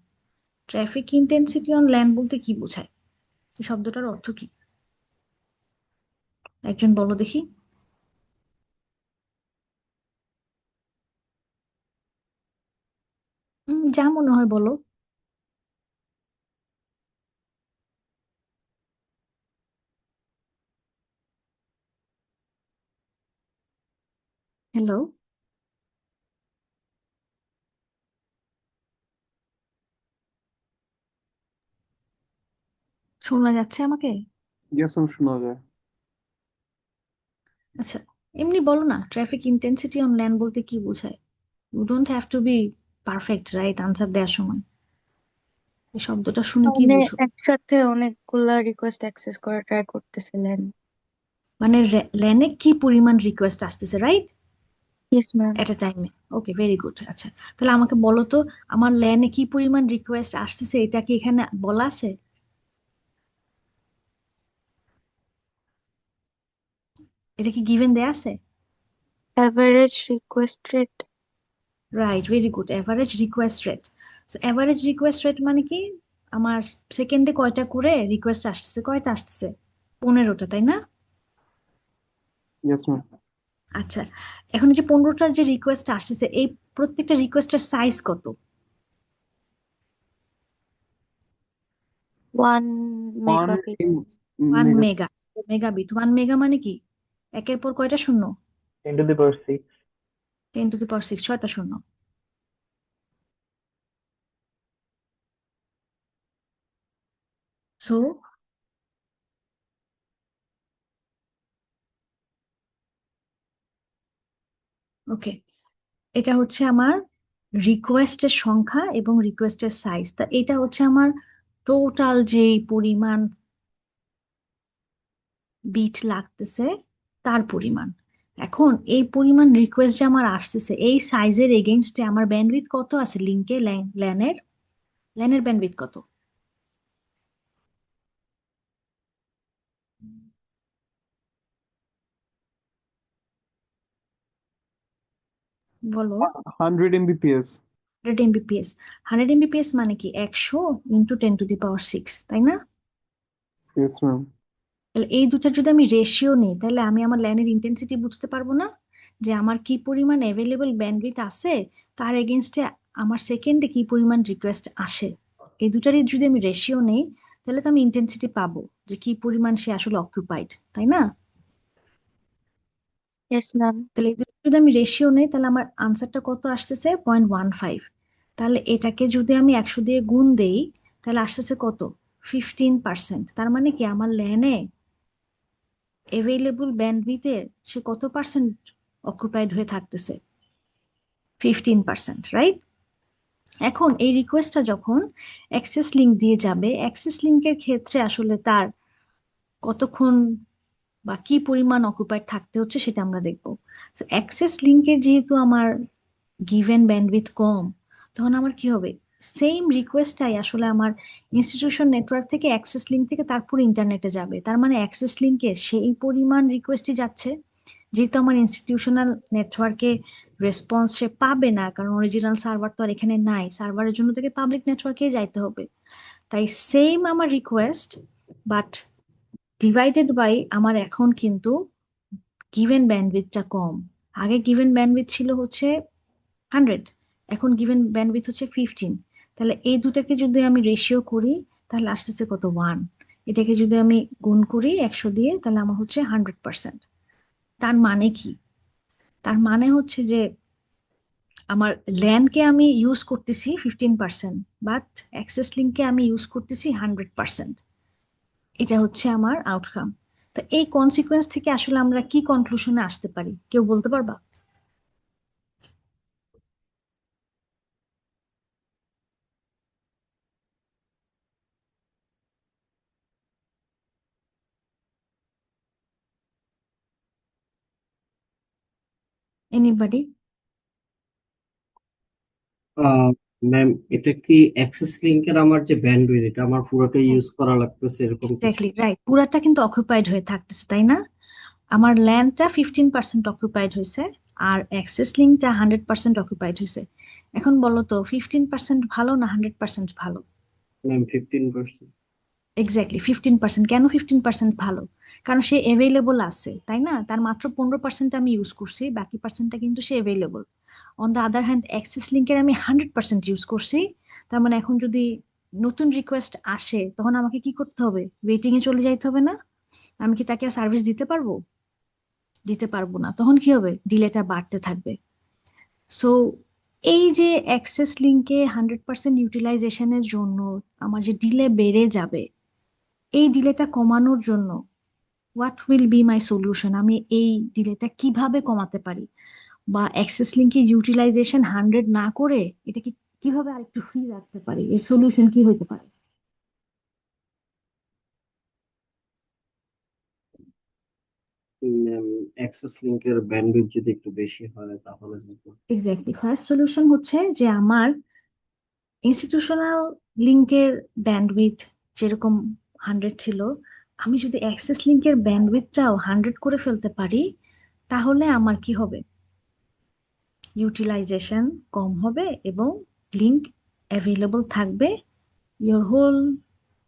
Traffic intensity on LAN বলতে কি বোঝায়? এই শব্দটার অর্থ কি? একজন বলো দেখি। যা মনে হয় বলো। হ্যালো? শোনা যাচ্ছে আমাকে?
ইয়েস ম্যাম, শোনা যায়।
আচ্ছা, এমনি বলো না, ট্রাফিক ইন্টেন্সিটি অন ল্যান্ড বলতে কি বোঝায়? You don't have to be perfect, right, answer দেওয়ার সময়। এই শব্দটা শুনে কি
মানে
বুঝো?
একসাথে অনেকগুলা রিকোয়েস্ট অ্যাক্সেস করা ট্রাই করতেছিলেন।
মানে ল্যানে কি পরিমাণ রিকোয়েস্ট আসতেছে, রাইট,
ইয়েস ম্যাম।
এট এ টাইমে। ওকে, ভেরি গুড। আচ্ছা, তাহলে আমাকে বলো তো, আমার ল্যানে কি পরিমাণ রিকোয়েস্ট আসতেছে এটা কি এখানে বলা আছে? এটা কি গিভেন দেয়া আছে?
Average request rate.
Right, very good, average request rate. So average request rate মানে কি? আমার সেকেন্ডে কয়টা করে রিকোয়েস্ট আসতেছে, কয়টা আসতেছে? 15টা, তাই না?
Yes ma'am.
আচ্ছা, এখন এই যে 15টার যে রিকোয়েস্ট আসতেছে, এই প্রত্যেকটা রিকোয়েস্টের সাইজ কত?
1
one
megabit.
In
1
mega.
Mega. Megabit, 1 mega মানে কি? একের পর কয়টা শূন্য?
10⁻⁶।
10⁶, 6টা শূন্য। সো ওকে, এটা হচ্ছে আমার রিকোয়েস্টের সংখ্যা এবং রিকোয়েস্টের সাইজ। তা এটা হচ্ছে আমার টোটাল যেই পরিমাণ বিট লাগতেছে তার পরিমাণ। এখন এই পরিমাণ রিকোয়েস্ট যে আমার আসতেছে, এই সাইজের এগেইনস্টে আমার ব্যান্ডউইথ কত আছে লিঙ্কে? ল্যানের ল্যানের ব্যান্ডউইথ কত? বলো।
100 Mbps।
100 এমবিপিএস। 100 এমবিপিএস মানে কি? 100 × 10⁶, তাই না?
Yes ma'am.
তাহলে এই দুটো যদি আমি রেশিও নিই, তাহলে আমি আমার ল্যানের ইন্টেন্সিটি বুঝতে পারবো না, যে আমার কি পরিমাণ অ্যাভেলেবল ব্যান্ডউইথ আছে, তার এগেনস্টে আমার সেকেন্ডে কি পরিমাণ রিকোয়েস্ট আসে। এই দুটারই যদি আমি রেশিও নেই, তাহলে তো আমি ইন্টেন্সিটি পাবো, যে কি পরিমাণ সে আসলে অকুপাইড, তাই না?
Yes ma'am.
তাহলে এই দুটো যদি আমি রেশিও নেই, তাহলে আমার আনসারটা কত আসতেছে? 0.15। তাহলে এটাকে যদি আমি 100 দিয়ে গুণ দেই, তাহলে আসতেছে কত? 15%। তার মানে কি আমার ল্যানে অ্যাভেলেবল ব্যান্ডউইথের সে কত পার্সেন্ট অকুপাইড হয়ে থাকতেছে? 15%, রাইট? এখন এই রিকোয়েস্টটা যখন অ্যাক্সেস লিংক দিয়ে যাবে, অ্যাক্সেস লিংকের ক্ষেত্রে আসলে তার কতক্ষণ বা কি পরিমাণ অকুপাইড থাকতে হচ্ছে সেটা আমরা দেখবো। তো অ্যাক্সেস লিংকের যেহেতু আমার গিভেন ব্যান্ডউইথ কম, তখন আমার কি হবে? সেম রিকোয়েস্টটাই আসলে আমার ইনস্টিটিউশন নেটওয়ার্ক থেকে, অ্যাক্সেস লিংক থেকে তারপর ইন্টারনেটে যাবে। তার মানে অ্যাক্সেস লিংকে সেই পরিমাণ রিকোয়েস্টই যাচ্ছে, যেহেতু আমার ইনস্টিটিউশনাল নেটওয়ার্কে রেসপন্স সে পাবে না, কারণ অরিজিনাল সার্ভার তো আর এখানে নাই, সার্ভারের জন্য থেকে পাবলিক নেটওয়ার্কে যাইতে হবে। তাই সেম আমার রিকোয়েস্ট, বাট ডিভাইডেড বাই আমার এখন কিন্তু গিভেন ব্যান্ডউইথটা কম। আগে গিভেন ব্যান্ডউইথ ছিল হচ্ছে 100, এখন গিভেন ব্যান্ডউইথ হচ্ছে 15। তাহলে এই দুটাকে যদি আমি রেশিও করি, তাহলে আসতেছে কত? 1। এটাকে যদি আমি গুণ করি 100 দিয়ে, তাহলে আমার হচ্ছে 100%। তার মানে কি? তার মানে হচ্ছে যে আমার ল্যানকে আমি ইউজ করতেছি 15%, বাট অ্যাক্সেস লিঙ্ককে আমি ইউজ করতেছি 100%। এটা হচ্ছে আমার আউটকাম। তো এই কনসিকোয়েন্স থেকে আসলে আমরা কি কনক্লুশনে আসতে পারি, কেউ বলতে পারবা? এনিবডি?
ম্যাম, এটা কি অ্যাক্সেস লিংকের আমার যে ব্যান্ডউইথ, এটা আমার পুরোটাই
হ্যাঁ,
ইউজ করা লাগতেছে এরকম কিছু?
এক্স্যাক্টলি রাইট, পুরাটা কিন্তু অকুপাইড হয়ে থাকতেছে, তাই না? আমার ল্যান্ডটা 15% অকুপাইড হয়েছে, আর অ্যাক্সেস লিঙ্কটা 100% অকুপাইড হয়েছে। এখন বলো তো, 15% ভালো না 100% ভালো?
ম্যাম, 15%।
এক্স্যাক্টলি 15%। কেন 15% ভালো? কারণ সে অ্যাভেলেবল আছে, তাই না? তার মাত্র 15% আমি ইউজ করছি, বাকি পার্সেন্টটা কিন্তু সে available. On the other hand, access লিঙ্কের আমি 100% ইউজ করছি। তার মানে এখন যদি নতুন রিকোয়েস্ট আসে, তখন আমাকে কি করতে হবে? ওয়েটিং এ চলে যাইতে হবে না? আমি কি তাকে সার্ভিস দিতে পারবো? দিতে পারবো না। তখন কি হবে? ডিলেটা বাড়তে থাকবে। সো এই যে অ্যাক্সেস লিঙ্কে 100% ইউটিলাইজেশনের জন্য আমার যে ডিলে বেড়ে যাবে, এই ডিলেটা কমানোর জন্য what will be my solution, আমি এই ডিলেটা কিভাবে কমাতে পারি, বা অ্যাক্সেস লিঙ্কে ইউটিলাইজেশন 100 না করে এটাকে কিভাবে আরেকটু ফ্রি রাখতে পারি, এর সলিউশন কি হতে পারে?
অ্যাক্সেস লিংকের ব্যান্ডউইথ যদি একটু বেশি হয় তাহলে হয়তো।
এক্স্যাক্টলি, ফার্স্ট সলিউশন হচ্ছে যে আমার ইনস্টিটিউশনাল লিংকের ব্যান্ডউইথ যেরকম 100 ছিল, আমি যদি অ্যাক্সেস লিংকের ব্যান্ডউইথটাও 100 করে ফেলতে পারি, তাহলে আমার কি হবে, ইউটিলাইজেশন কম হবে এবং লিংক অ্যাভেলেবল থাকবে, your whole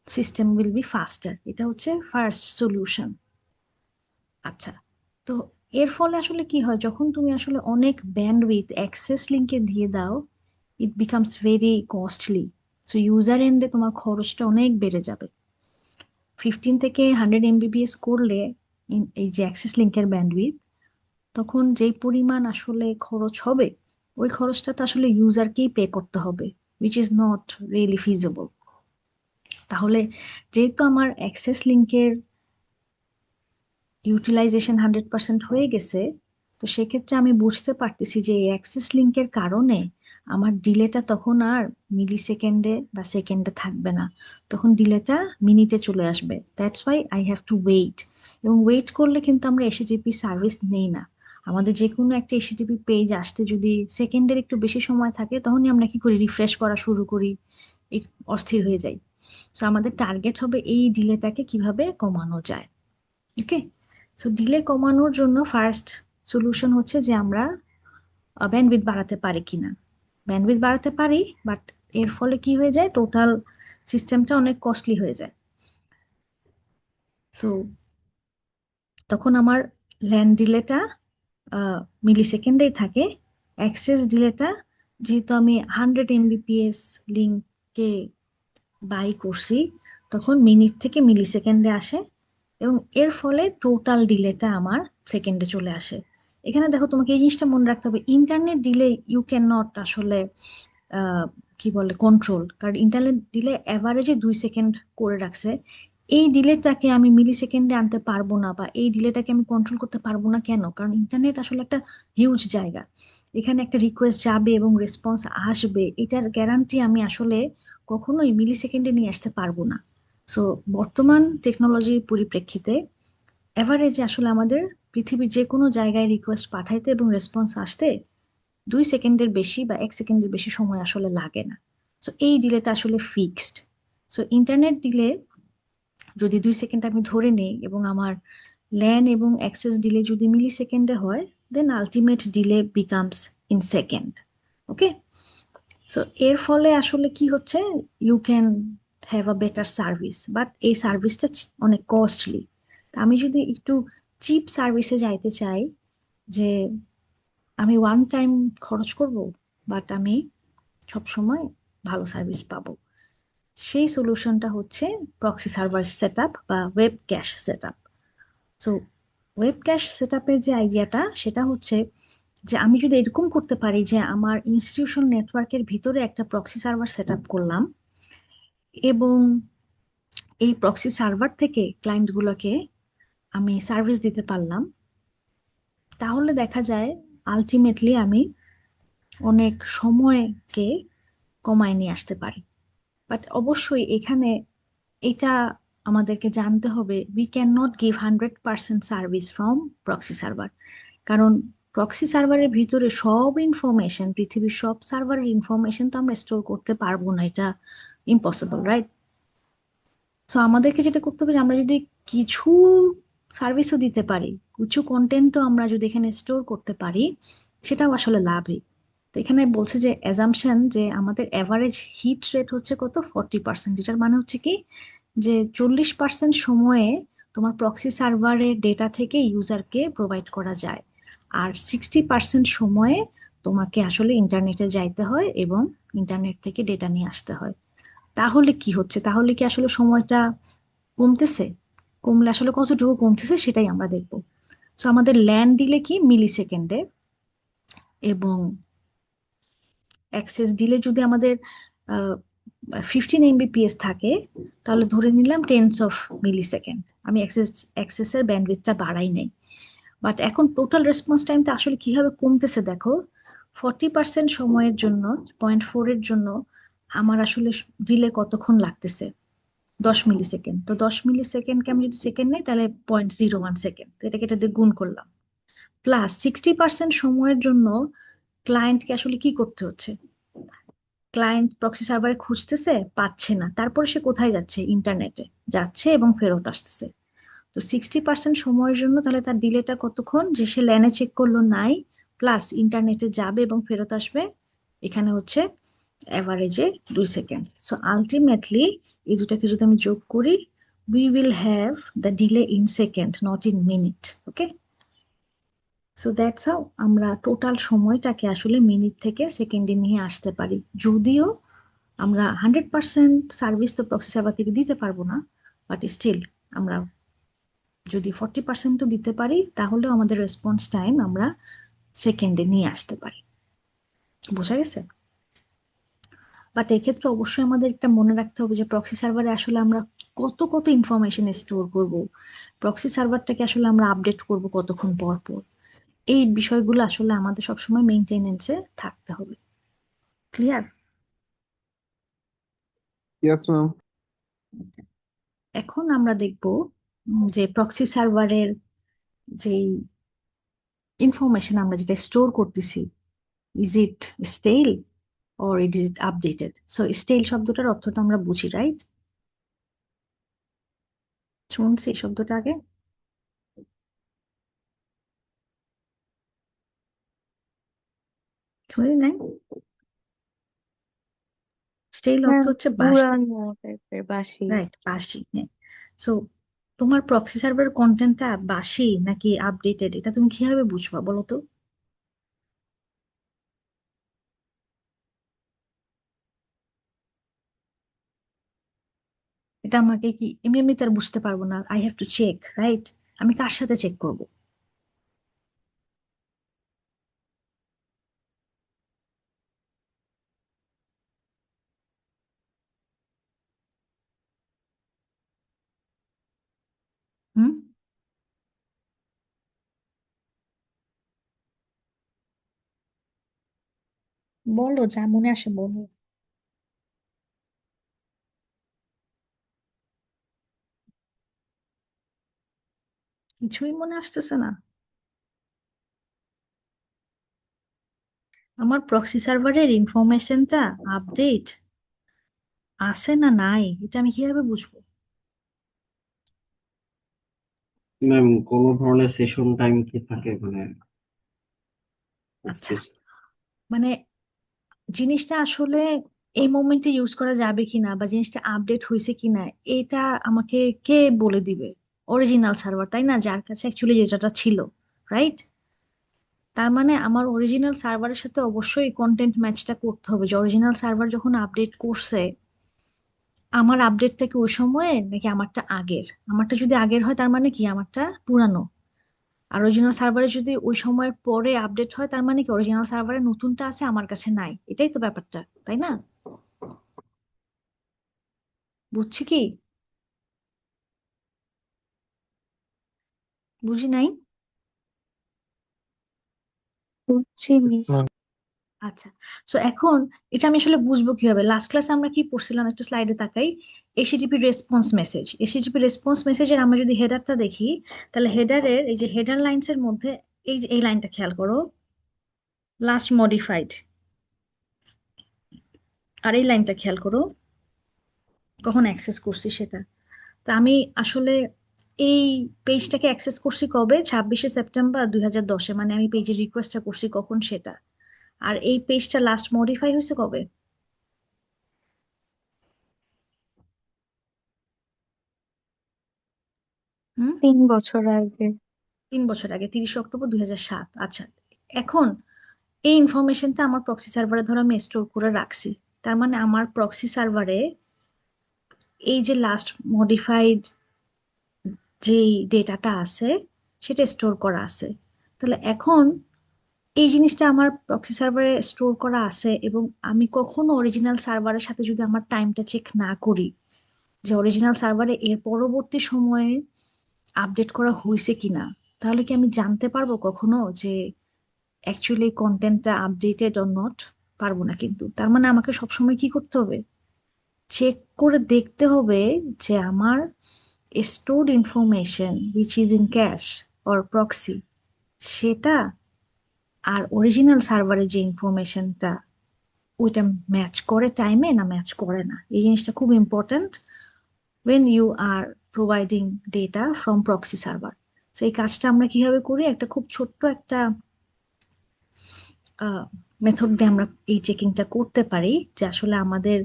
system will be faster. এটা হচ্ছে ফার্স্ট সলিউশন। আচ্ছা, তো এর ফলে আসলে কি হয়, যখন তুমি আসলে অনেক ব্যান্ডউইথ অ্যাক্সেস লিংকে দিয়ে দাও, it becomes very costly. So user এন্ডে তোমার খরচটা অনেক বেড়ে যাবে। 15 থেকে 100 এমবিপিএস করলে এই যে অ্যাক্সেস লিংকের ব্যান্ডউইথ, তখন যেই পরিমাণ আসলে খরচ হবে, ওই খরচটা তো আসলে ইউজারকেই পে করতে হবে, which is not really feasible. তাহলে যেহেতু আমার অ্যাক্সেস লিংকের ইউটিলাইজেশন 100% হয়ে গেছে, তো সেক্ষেত্রে আমি বুঝতে পারতেছি যে এই অ্যাক্সেস লিংকের কারণে আমার ডিলেটা তখন আর মিলি সেকেন্ডে বা সেকেন্ডে থাকবে না, তখন ডিলেটা মিনিটে চলে আসবে। That's why I have to wait. এবং ওয়েট করলে কিন্তু আমরা এসএটিপি সার্ভিস নেই না। আমাদের যে কোনো একটা এসএটিপি পেজ আসতে যদি সেকেন্ডের একটু বেশি সময় থাকে, তখনই আমরা কি করি, রিফ্রেশ করা শুরু করি, অস্থির হয়ে যাই। তো আমাদের টার্গেট হবে এই ডিলেটাকে কিভাবে কমানো যায়। ওকে, সো ডিলে কমানোর জন্য ফার্স্ট সলিউশন হচ্ছে যে আমরা ব্যান্ডউইথ বাড়াতে পারি কিনা। ব্যান্ডউইথ বাড়াতে পারি, বাট এর ফলে কি হয়ে যায়, টোটাল সিস্টেমটা অনেক কস্টলি হয়ে যায়। সো তখন আমার ল্যান্ড ডিলেটা মিলি সেকেন্ডেই থাকে, অ্যাক্সেস ডিলেটা যেহেতু আমি 100 এমবিপিএস লিঙ্কে বাই করছি, তখন মিনিট থেকে মিলি সেকেন্ডে আসে, এবং এর ফলে টোটাল ডিলেটা আমার সেকেন্ডে চলে আসে। এখানে দেখো, তোমাকে এই জিনিসটা মনে রাখতে হবে, internet delay you can not আসলে কি বলে কন্ট্রোল, কারণ ইন্টারনেট ডিলে অ্যাভারেজে 2 সেকেন্ড করে রাখছে। এই ডিলেটাকে আমি মিলি সেকেন্ডে আনতে পারবো না, বা এই ডিলেটাকে আমি কন্ট্রোল করতে পারবো না। কেন? কারণ ইন্টারনেট আসলে একটা হিউজ জায়গা, এখানে একটা রিকোয়েস্ট যাবে এবং রেসপন্স আসবে, এটার গ্যারান্টি আমি আসলে কখনোই মিলি সেকেন্ডে নিয়ে আসতে পারবো না। সো বর্তমান টেকনোলজির পরিপ্রেক্ষিতে এভারেজে আসলে আমাদের পৃথিবীর যে কোনো জায়গায় রিকোয়েস্ট পাঠাইতে এবং রেসপন্স আসতে 2 সেকেন্ডের বেশি বা 1 সেকেন্ডের বেশি সময় আসলে লাগে না। সো এই ডিলেটা আসলে ফিক্সড। সো ইন্টারনেট ডিলে যদি 2 সেকেন্ড আমি ধরে নেই, এবং আমার ল্যান এবং অ্যাক্সেস ডিলে যদি মিলি সেকেন্ডে হয়, then ultimate delay becomes in second. Okay, so এর ফলে আসলে কি হচ্ছে, you can have a better service, but এই সার্ভিসটা অনেক কস্টলি। আমি যদি একটু চিপ সার্ভিসে যাইতে চাই, যে আমি ওয়ান টাইম খরচ করব, বাট আমি সবসময় ভালো সার্ভিস পাবো, সেই সলিউশনটা হচ্ছে প্রক্সি সার্ভার সেট আপ বা web cash set up. So web cash set আপের যে আইডিয়াটা, সেটা হচ্ছে যে আমি যদি এরকম করতে পারি যে আমার ইনস্টিটিউশন নেটওয়ার্কের ভিতরে একটা প্রক্সি সার্ভার সেট আপ করলাম, এবং এই প্রক্সি সার্ভার থেকে ক্লায়েন্টগুলোকে আমি সার্ভিস দিতে পারলাম, তাহলে দেখা যায় আলটিমেটলি আমি অনেক সময়কে কমায় নিয়ে আসতে পারি। বাট অবশ্যই এখানে এটা আমাদেরকে জানতে হবে, we can not give 100% service from proxy server. কারণ প্রক্সি সার্ভারের ভিতরে সব ইনফরমেশন, পৃথিবীর সব সার্ভারের ইনফরমেশন তো আমরা স্টোর করতে পারবো না, এটা ইম্পসিবল, রাইট? সো আমাদেরকে যেটা করতে হবে যে আমরা যদি কিছু সার্ভিসও দিতে পারি, কিছু কন্টেন্টও আমরা যদি এখানে স্টোর করতে পারি, সেটাও আসলে লাভই। তো এখানে বলছে যে অ্যাজাম্পশন যে আমাদের অ্যাভারেজ হিট রেট হচ্ছে কত, 40%। এটার মানে হচ্ছে কি, যে 40% সময়ে তোমার প্রক্সি সার্ভারের ডেটা থেকে ইউজারকে প্রোভাইড করা যায়, আর 60% সময়ে তোমাকে আসলে ইন্টারনেটে যাইতে হয় এবং ইন্টারনেট থেকে ডেটা নিয়ে আসতে হয়। তাহলে কি হচ্ছে, তাহলে কি আসলে সময়টা কমতেছে? কমলে আসলে কতটুকু কমতেছে সেটাই আমরা দেখব। তো আমাদের ল্যান্ড দিলে কি মিলি সেকেন্ডে, এবং অ্যাক্সেস দিলে যদি আমাদের 15 Mbps থাকে, তাহলে ধরে নিলাম টেন্স অফ মিলি সেকেন্ড। আমি অ্যাক্সেসের ব্যান্ডউইথটা বাড়াই নাই। বাট এখন টোটাল রেসপন্স টাইমটা আসলে কিভাবে কমতেছে দেখো। 40% সময়ের জন্য, 0.4 এর জন্য আমার আসলে ডিলে কতক্ষণ লাগতেছে? 10 মিলি সেকেন্ড। তো 10 মিলি সেকেন্ডকে আমি যদি সেকেন্ড নেই তাহলে 0.01 সেকেন্ড, তো এটাকে এটা দিয়ে গুণ করলাম। প্লাস 60% সময়ের জন্য ক্লায়েন্টকে আসলে কি করতে হচ্ছে? ক্লায়েন্ট প্রক্সি সার্ভারে খুঁজতেছে, পাচ্ছে না, তারপর সে কোথায় যাচ্ছে? ইন্টারনেটে যাচ্ছে এবং ফেরত আসতেছে। তো 60% সময়ের জন্য তাহলে তার ডিলেটা কতক্ষণ? যে সে ল্যানে চেক করলো নাই, প্লাস ইন্টারনেটে যাবে এবং ফেরত আসবে, এখানে হচ্ছে অ্যাভারেজে 2 সেকেন্ড। সো আলটিমেটলি এই দুটাকে যদি আমি যোগ করি, we will have the delay in second, not in minute. Okay, so that's how আমরা টোটাল সময়টাকে আসলে মিনিট থেকে সেকেন্ডে নিয়ে আসতে পারি। যদিও আমরা 100% সার্ভিস তো প্রক্সি সার্ভার থেকে দিতে পারবো না, বাট স্টিল আমরা যদি 40%ও দিতে পারি তাহলেও আমাদের রেসপন্স টাইম আমরা সেকেন্ডে নিয়ে আসতে পারি। বোঝা গেছে? বাট এক্ষেত্রে অবশ্যই আমাদের একটা মনে রাখতে হবে যে প্রক্সি সার্ভারে আসলে আমরা কত কত ইনফরমেশন স্টোর করব, প্রক্সি সার্ভারটাকে আসলে আমরা আপডেট করব কতক্ষণ পর পর, এই বিষয়গুলো আসলে আমাদের সবসময় মেইনটেনেন্সে থাকতে হবে। ক্লিয়ার?
Yes, ma'am.
এখন আমরা দেখব যে প্রক্সি সার্ভারের যে ইনফরমেশন আমরা যেটা স্টোর করতেছি, is it stale or it is updated? So stale শব্দটার অর্থ তো আমরা বুঝি, রাইট? শুনছি শব্দটা আগে? শুনি নাই? স্টেল অর্থ
ম্যাম,
হচ্ছে বাসি,
পুরানো টাইপের বাসি।
রাইট? বাসি, হ্যাঁ। সো তোমার প্রক্সি সার্ভার কন্টেন্টটা বাসি নাকি আপডেটেড, এটা তুমি কিভাবে বুঝবা বলো তো? এটা আমাকে কি এমনি এমনি তার বুঝতে পারবো না, I have to check, right? আমি কার সাথে চেক করব? হুম, বলো, যা মনে আসে বলো। কিছুই মনে আসতেছে না? আমার প্রক্সি সার্ভারের ইনফরমেশনটা আপডেট আছে না নাই, এটা আমি কিভাবে বুঝবো?
ম্যাম, কোন ধরনের সেশন টাইম কি থাকে মানে
আচ্ছা,
স্পেস?
মানে জিনিসটা আসলে এই মোমেন্টে ইউজ করা যাবে কিনা বা জিনিসটা আপডেট হয়েছে কিনা, এটা আমাকে কে বলে দিবে? অরিজিনাল সার্ভার, তাই না? যার কাছে অ্যাকচুয়ালি ডেটাটা ছিল, রাইট? তার মানে আমার অরিজিনাল সার্ভারের সাথে অবশ্যই কন্টেন্ট ম্যাচটা করতে হবে, যে অরিজিনাল সার্ভার যখন আপডেট করছে, আমার আপডেটটা কি ওই সময়ের নাকি আমারটা আগের? আমারটা যদি আগের হয় তার মানে কি আমারটা পুরানো, আর অরিজিনাল সার্ভারে যদি ওই সময়ের পরে আপডেট হয় তার মানে কি অরিজিনাল সার্ভারে নতুনটা আছে, আমার কাছে নাই। এটাই তো ব্যাপারটা, তাই না? বুঝছি কি? বুঝি নাই?
বুঝছি মিস।
ma'am.
আচ্ছা, সো এখন এটা আমি আসলে বুঝবো কিভাবে? লাস্ট ক্লাসে আমরা কি পড়ছিলাম, একটু স্লাইডে তাকাই। এসএজিপি রেসপন্স মেসেজ, এসএজিপি রেসপন্স মেসেজের আমরা যদি হেডারটা দেখি, তাহলে হেডারের এই যে হেডার লাইনস এর মধ্যে এই যে এই লাইনটা খেয়াল করো, লাস্ট মডিফাইড, আর এই লাইনটা খেয়াল করো, কখন অ্যাক্সেস করছি সেটা। তা আমি আসলে এই পেজটাকে অ্যাক্সেস করছি কবে? 26শে সেপ্টেম্বর 2010-এ, মানে আমি পেজের রিকোয়েস্টটা করছি কখন সেটা। আর এই পেজটা লাস্ট মডিফাই হয়েছে কবে? হুম,
3 বছর আগে।
3 বছর আগে, 30 অক্টোবর 2007। আচ্ছা, এখন এই ইনফরমেশনটা আমার প্রক্সি সার্ভারে ধরো আমি স্টোর করে রাখছি, তার মানে আমার প্রক্সি সার্ভারে এই যে লাস্ট মডিফাইড যেই ডেটাটা আছে সেটা স্টোর করা আছে। তাহলে এখন এই জিনিসটা আমার প্রক্সি সার্ভারে স্টোর করা আছে, এবং আমি কখনো অরিজিনাল সার্ভারের সাথে যদি আমার টাইমটা চেক না করি যে অরিজিনাল সার্ভারে এর পরবর্তী সময়ে আপডেট করা হয়েছে কিনা, তাহলে কি আমি জানতে পারবো কখনো যে অ্যাকচুয়ালি কন্টেন্টটা আপডেটেড অর নট? পারবো না। কিন্তু তার মানে আমাকে সবসময় কি করতে হবে, চেক করে দেখতে হবে যে আমার stored information which is in cash or proxy, সেটা আর অরিজিনাল সার্ভারে যে ইনফরমেশনটা, ওইটা ম্যাচ করে টাইমে না ম্যাচ করে না। এই জিনিসটা খুব important when you are providing data from proxy server. তো এই কাজটা আমরা কিভাবে করি, একটা খুব ছোট্ট একটা মেথড দিয়ে আমরা এই চেকিংটা করতে পারি যে আসলে আমাদের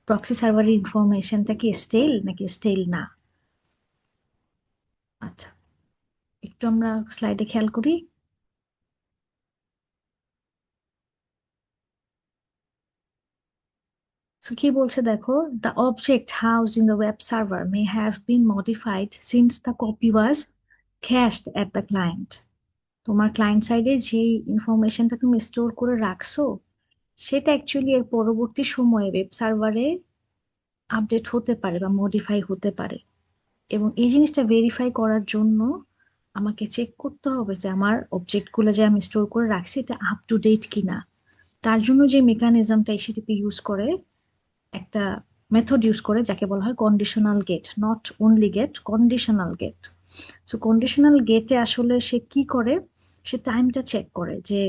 প্রক্সি সার্ভারের ইনফরমেশনটা কি স্টেল নাকি স্টেল না। আচ্ছা, একটু আমরা স্লাইডে খেয়াল করি। So কি বলছে দেখো, the object housed in the web server may have been modified since the copy was cached at the client. তোমার ক্লায়েন্ট সাইডে যে ইনফরমেশনটা তুমি স্টোর করে রাখছো, সেটা অ্যাকচুয়ালি এর পরবর্তী সময়ে ওয়েব সার্ভারে আপডেট হতে পারে বা মডিফাই হতে পারে। এবং এই জিনিসটা ভেরিফাই করার জন্য আমাকে চেক করতে হবে যে আমার অবজেক্টগুলো যে আমি স্টোর করে রাখছি এটা আপ টু ডেট কিনা। তার জন্য যে মেকানিজমটা এসিটিপি ইউজ করে, একটা মেথড ইউজ করে যাকে বলা হয় conditional gate, not only gate, conditional gate. So conditional গেটে আসলে সে কি করে, সে টাইমটা চেক করে যে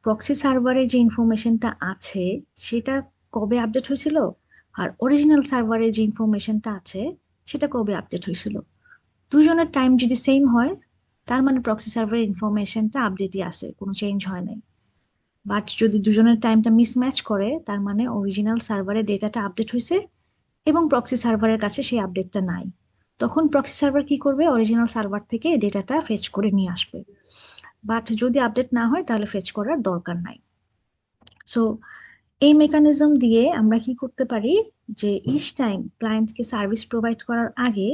প্রক্সি সার্ভারে যে ইনফরমেশনটা আছে সেটা কবে আপডেট হয়েছিল, আর অরিজিনাল সার্ভারে যে ইনফরমেশনটা আছে সেটা কবে আপডেট হয়েছিল। দুজনের টাইম যদি সেম হয়, তার মানে প্রক্সি সার্ভারের ইনফরমেশনটা আপডেটই আছে, কোনো চেঞ্জ হয় নাই। বাট যদি দুজনের টাইমটা মিসম্যাচ করে, তার মানে অরিজিনাল সার্ভারের ডেটাটা আপডেট হয়েছে এবং প্রক্সি সার্ভারের কাছে সেই আপডেটটা নাই। তখন প্রক্সি সার্ভার কি করবে, অরিজিনাল সার্ভার থেকে ডেটাটা ফেচ করে নিয়ে আসবে। বাট যদি আপডেট না হয় তাহলে ফেচ করার দরকার নাই। সো এই মেকানিজম দিয়ে আমরা কি করতে পারি, যে ইচ টাইম ক্লায়েন্টকে সার্ভিস প্রোভাইড করার আগে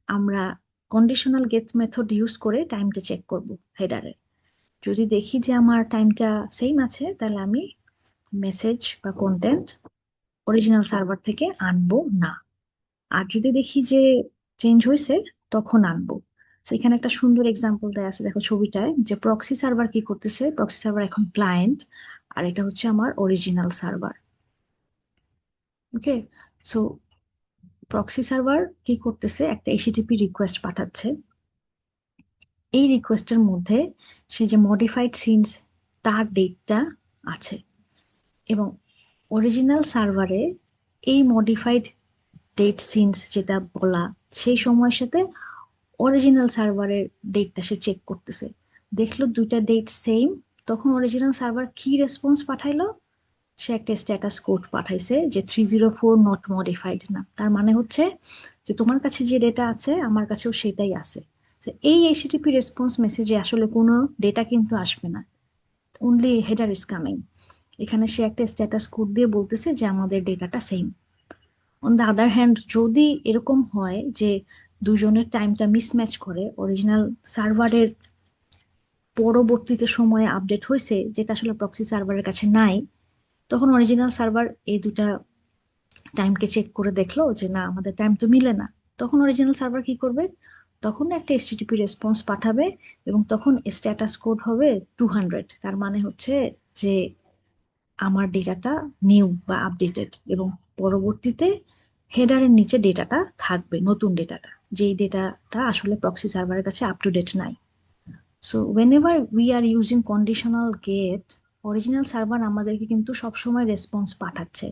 আমরা কন্ডিশনাল গেট মেথড ইউজ করে টাইমটা চেক করব হেডারে। যদি দেখি যে আমার টাইমটা সেম আছে, তাহলে আমি মেসেজ বা কন্টেন্ট অরিজিনাল সার্ভার থেকে আনবো না। আর যদি দেখি যে চেঞ্জ হয়েছে, তখন আনবো। তো এখানে একটা সুন্দর এক্সাম্পল দেয়া আছে, দেখো ছবিটায়, যে প্রক্সি সার্ভার কি করতেছে, প্রক্সি সার্ভার এখন ক্লায়েন্ট, আর এটা হচ্ছে আমার অরিজিনাল সার্ভার। ওকে, সো প্রক্সি সার্ভার কি করতেছে, একটা এইচটিটিপি রিকোয়েস্ট পাঠাচ্ছে। এই রিকোয়েস্টের মধ্যে সে যে মডিফাইড সিনস তার ডেটটা আছে, এবং অরিজিনাল সার্ভারে এই মডিফাইড ডেট সিনস যেটা বলা, সেই সময়ের সাথে অরিজিনাল সার্ভারের ডেটটা সে চেক করতেছে। দেখলো দুইটা ডেট সেম, তখন অরিজিনাল সার্ভার কি রেসপন্স পাঠাইলো, সে একটা স্ট্যাটাস কোড পাঠাইছে যে 304 নট মডিফাইড না। তার মানে হচ্ছে যে তোমার কাছে যে ডেটা আছে আমার কাছেও সেটাই আছে। তো এই এইচটিটিপি রেসপন্স মেসেজে আসলে কোনো ডেটা কিন্তু আসবে না, অনলি হেডার ইজ কামিং। এখানে সে একটা স্ট্যাটাস কোড দিয়ে বলতেছে যে আমাদের ডেটাটা same. On the other hand, যদি এরকম হয় যে দুজনের টাইমটা মিসম্যাচ করে, অরিজিনাল সার্ভারের পরবর্তীতে সময়ে আপডেট হয়েছে যেটা আসলে প্রক্সি সার্ভারের কাছে নাই, তখন অরিজিনাল সার্ভার এই দুটা টাইমকে চেক করে দেখলো যে না, আমাদের টাইম তো মিলে না। তখন অরিজিনাল সার্ভার কি করবে, তখন একটা এইচটিটিপি রেসপন্স পাঠাবে, এবং তখন স্ট্যাটাস কোড হবে 200। তার মানে হচ্ছে যে আমার ডেটাটা নিউ বা আপডেটেড, এবং পরবর্তীতে হেডারের নিচে ডেটাটা থাকবে, নতুন ডেটাটা, যেই ডেটাটা আসলে প্রক্সি সার্ভারের কাছে আপ টু ডেট নাই। So whenever we are using conditional get, original server আমাদেরকে কিন্তু সবসময় রেসপন্স পাঠাচ্ছে।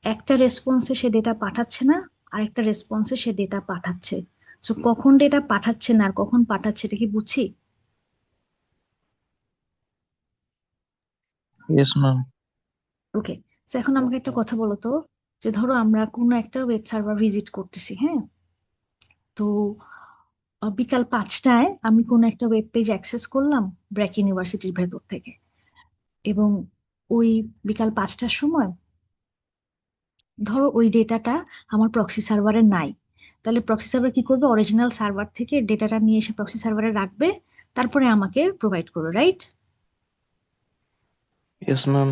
একটা রেসপন্সে সে ডেটা পাঠাচ্ছে না, আরেকটা রেসপন্সে সে ডেটা পাঠাচ্ছে। সো কখন ডেটা পাঠাচ্ছে না আর কখন পাঠাচ্ছে এটা কি বুঝছি?
Yes, ma'am.
ওকে, তো এখন আমাকে একটা কথা বলো তো, যে ধরো আমরা কোনো একটা ওয়েব সার্ভার ভিজিট করতেছি, হ্যাঁ? তো বিকাল 5টায় আমি কোনো একটা ওয়েব পেজ অ্যাক্সেস করলাম ব্র্যাক ইউনিভার্সিটির ভেতর থেকে, এবং ওই বিকাল 5টার সময় ধরো ওই ডেটাটা আমার প্রক্সি সার্ভারে নাই। তাহলে প্রক্সি সার্ভার কি করবে, অরিজিনাল সার্ভার থেকে ডেটাটা নিয়ে এসে প্রক্সি সার্ভারে রাখবে, তারপরে আমাকে প্রোভাইড করো, রাইট?
Yes, ma'am.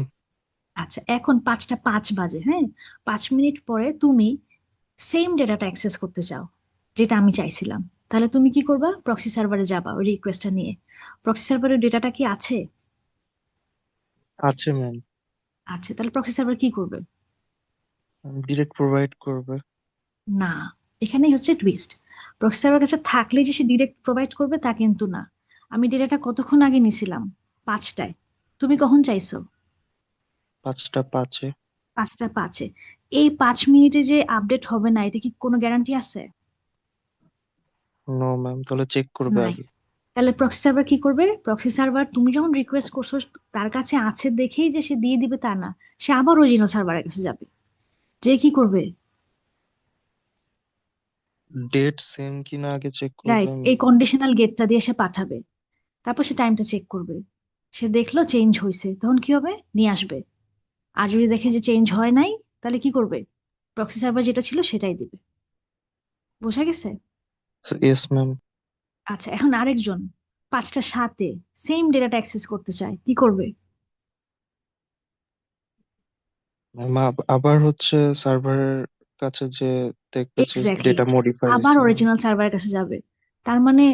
আচ্ছা, এখন 5টা 5 বাজে, হ্যাঁ, 5 মিনিট পরে তুমি সেম ডেটাটা অ্যাক্সেস করতে চাও যেটা আমি চাইছিলাম। তাহলে তুমি কি করবা? প্রক্সি সার্ভারে যাবা ওই রিকোয়েস্টটা নিয়ে। প্রক্সি সার্ভারের ডেটাটা কি আছে?
আছে ম্যাম।
আচ্ছা, তাহলে প্রক্সি সার্ভার কি করবে?
ডিরেক্ট প্রোভাইড করবে।
না, এখানেই হচ্ছে টুইস্ট। প্রক্সি সার্ভার কাছে থাকলে যে সে ডিরেক্ট প্রোভাইড করবে তা কিন্তু না। আমি ডেটাটা কতক্ষণ আগে নিছিলাম? 5টায়। তুমি কখন চাইছো?
5টা 5-এ।
5টা 5-এ। এই 5 মিনিটে যে আপডেট হবে না, এটা কি কোনো গ্যারান্টি আছে?
নো ম্যাম, তাহলে চেক করবে
নাই।
আগে।
তাহলে প্রক্সি সার্ভার কি করবে? প্রক্সি সার্ভার তুমি যখন রিকোয়েস্ট করছো তার কাছে আছে দেখেই যে সে দিয়ে দিবে তা না, সে আবার অরিজিনাল সার্ভারের কাছে যাবে। যে কি করবে?
ডেট সেম কিনা আগে চেক
রাইট,
করবে।
এই কন্ডিশনাল গেটটা দিয়ে সে পাঠাবে। তারপর সে টাইমটা চেক করবে। সে দেখলো চেঞ্জ হয়েছে, তখন কি হবে? নিয়ে আসবে। আর যদি দেখে যে চেঞ্জ হয় নাই, তাহলে কি করবে? প্রক্সি সার্ভার যেটা ছিল সেটাই দিবে। বোঝা গেছে?
Yes ma'am.
আচ্ছা, এখন আরেকজন 5টা 7-এ সেম ডেটাটা অ্যাক্সেস করতে চায়, কি করবে?
ম্যাম আবার হচ্ছে সার্ভারের কাছে যে দেখবে যে
এক্স্যাক্টলি,
ডেটা মডিফাই
আবার
হয়েছে।
অরিজিনাল সার্ভারের কাছে যাবে। তার মানে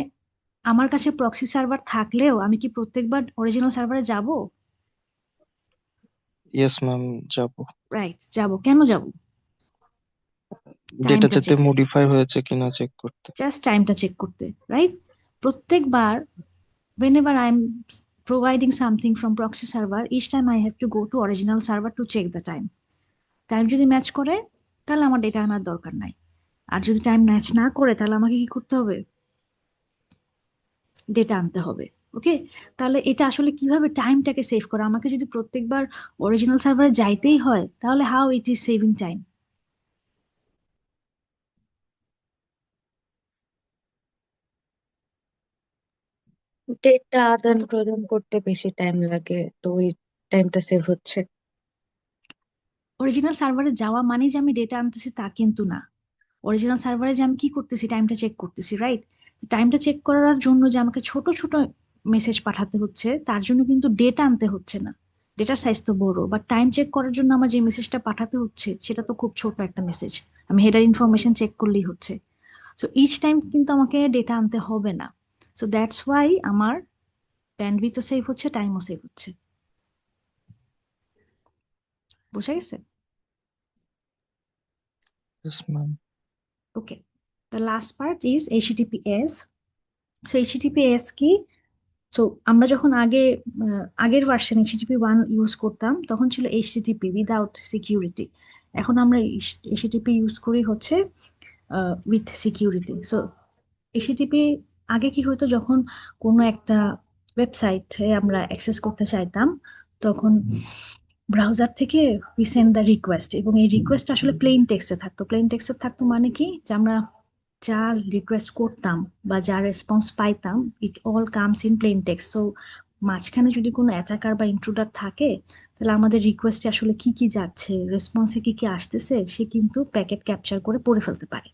আমার কাছে প্রক্সি সার্ভার থাকলেও আমি কি প্রত্যেকবার অরিজিনাল সার্ভারে যাব?
ইয়েস ম্যাম, যাবো।
রাইট, যাব। কেন যাব?
ডেটা
টাইমটা
যাতে
চেক,
মডিফাই হয়েছে কিনা চেক করতে।
জাস্ট টাইমটা চেক করতে, রাইট? প্রত্যেকবার whenever I'm providing something from proxy server, each time I have to go to original server to check the time. Time যদি ম্যাচ করে তাহলে আমার ডেটা আনার দরকার নাই। আর যদি টাইম ম্যাচ না করে তাহলে আমাকে কি করতে হবে? ডেটা আনতে হবে। ওকে, তাহলে এটা আসলে কিভাবে টাইমটাকে সেভ করা? আমাকে যদি প্রত্যেকবার অরিজিনাল সার্ভারে যাইতেই হয় তাহলে how it is saving time?
Data আদান প্রদান করতে বেশি টাইম লাগে, তো ওই টাইমটা সেভ হচ্ছে।
অরিজিনাল সার্ভারে যাওয়া মানে যে আমি ডেটা আনতেছি তা কিন্তু না। অরিজিনাল সার্ভারে যে আমি কি করতেছি? টাইমটা চেক করতেছি, রাইট? টাইমটা চেক করার জন্য যে আমাকে ছোট ছোট মেসেজ পাঠাতে হচ্ছে তার জন্য কিন্তু ডেটা আনতে হচ্ছে না। ডেটার সাইজ তো বড়, বাট টাইম চেক করার জন্য আমার যে মেসেজটা পাঠাতে হচ্ছে সেটা তো খুব ছোট একটা মেসেজ। আমি হেডার ইনফরমেশন চেক করলেই হচ্ছে। সো ইচ টাইম কিন্তু আমাকে ডেটা আনতে হবে না। সো দ্যাটস ওয়াই আমার ব্যান্ডউইথও সেভ হচ্ছে, টাইমও সেভ হচ্ছে। বোঝা গেছে?
Yes ma'am.
Okay, the last part is HTTPS. So HTTPS কি? সো আমরা যখন আগের ভার্সন HTTP 1 ইউজ করতাম তখন ছিল HTTP উইদাউট সিকিউরিটি। এখন আমরা HTTP ইউজ করি হচ্ছে উইথ সিকিউরিটি। সো HTTP আগে কি হতো, যখন কোনো একটা ওয়েবসাইটে আমরা অ্যাক্সেস করতে চাইতাম তখন ব্রাউজার থেকে উই সেন্ড দ্য রিকোয়েস্ট, এবং এই রিকোয়েস্ট আসলে প্লেন টেক্সটে থাকতো। প্লেন টেক্সটে থাকতো মানে কি, যে আমরা যা রিকোয়েস্ট করতাম বা যা রেসপন্স পাইতাম it all comes in plane text. So মাঝখানে যদি কোনো অ্যাটাকার বা ইন্ট্রুডার থাকে তাহলে আমাদের রিকোয়েস্টে আসলে কি কি যাচ্ছে, রেসপন্সে কি কি আসতেছে, সে কিন্তু প্যাকেট ক্যাপচার করে পড়ে ফেলতে পারে।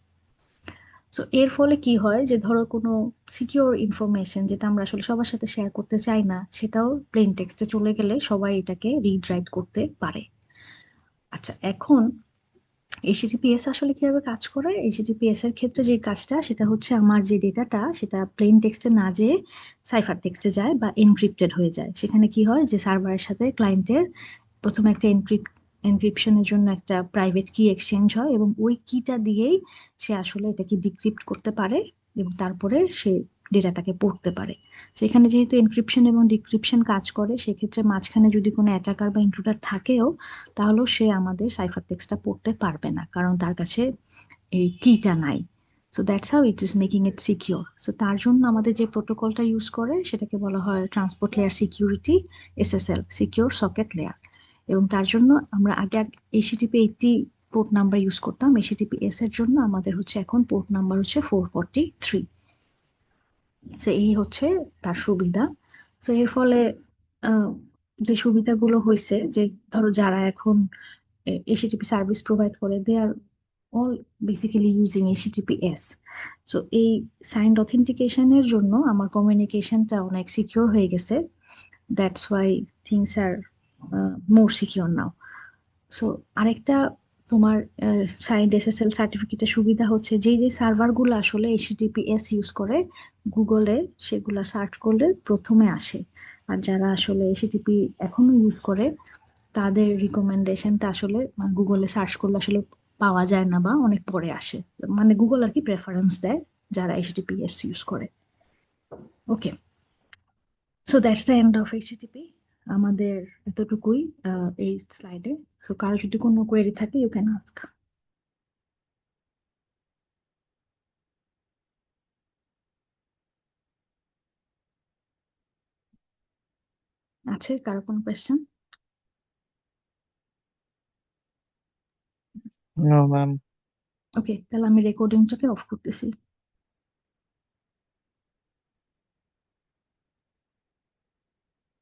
সো এর ফলে কি হয়, যে ধরো কোনো সিকিউর ইনফরমেশন যেটা আমরা আসলে সবার সাথে শেয়ার করতে চাই না সেটাও প্লেন টেক্সটে চলে গেলে সবাই এটাকে রিড রাইট করতে পারে। আচ্ছা, এখন এইচটিটিপিএস আসলে কিভাবে কাজ করে? এইচটিটিপিএস এর ক্ষেত্রে যে কাজটা সেটা হচ্ছে আমার যে ডেটাটা সেটা প্লেন টেক্সটে না যেয়ে সাইফার টেক্সটে যায় বা এনক্রিপ্টেড হয়ে যায়। সেখানে কি হয়, যে সার্ভারের সাথে ক্লায়েন্টের প্রথমে একটা এনক্রিপশনের জন্য একটা প্রাইভেট কি এক্সচেঞ্জ হয়, এবং ওই কিটা দিয়েই সে আসলে এটাকে ডিক্রিপ্ট করতে পারে এবং তারপরে সে ডেটাটাকে পড়তে পারে। সেখানে যেহেতু এনক্রিপশন এবং ডিক্রিপশন কাজ করে, সেক্ষেত্রে মাঝখানে যদি কোনো অ্যাটাকার বা ইন্ট্রুডার থাকেও তাহলেও সে আমাদের সাইফার টেক্সটটা পড়তে পারবে না, কারণ তার কাছে এই কিটা নাই। So that's how it is making it secure. So তার জন্য আমাদের যে প্রোটোকলটা ইউজ করে সেটাকে বলা হয় transport layer security, SSL, secure socket layer. এবং তার জন্য আমরা আগে HTTP 80 পোর্ট নাম্বার ইউজ করতাম। HTTPS এর জন্য আমাদের হচ্ছে এখন পোর্ট নাম্বার হচ্ছে 443। তো এই হচ্ছে তার সুবিধা। তো এর ফলে আহ, যে সুবিধাগুলো হয়েছে, যে ধরো যারা এখন HTTP সার্ভিস প্রোভাইড করে, দে আর all basically using HTTPS. So এই signed authentication এর জন্য আমার কমিউনিকেশনটা অনেক সিকিউর হয়ে গেছে। That's why things are more secure now. So আরেকটা তোমার সাইন্ড এসএসএল সার্টিফিকেটের সুবিধা হচ্ছে যে যে সার্ভারগুলো আসলে এইচটিটিপিএস ইউজ করে গুগলে সেগুলা সার্চ করলে প্রথমে আসে, আর যারা আসলে এইচটিটিপি এখনো ইউজ করে তাদের রিকমেন্ডেশনটা আসলে গুগলে সার্চ করলে আসলে পাওয়া যায় না বা অনেক পরে আসে, মানে গুগল আর কি প্রেফারেন্স দেয় যারা এইচটিটিপিএস ইউজ করে। Okay, so that's the end of HTTP. আমাদের এতটুকুই এই স্লাইডে। সো কারো যদি কোনো কোয়েরি থাকে ইউ ক্যান আস্ক। আছে কারো কোনো কোয়েশ্চেন?
No ma'am.
ওকে, তাহলে আমি রেকর্ডিংটাকে অফ করতেছি।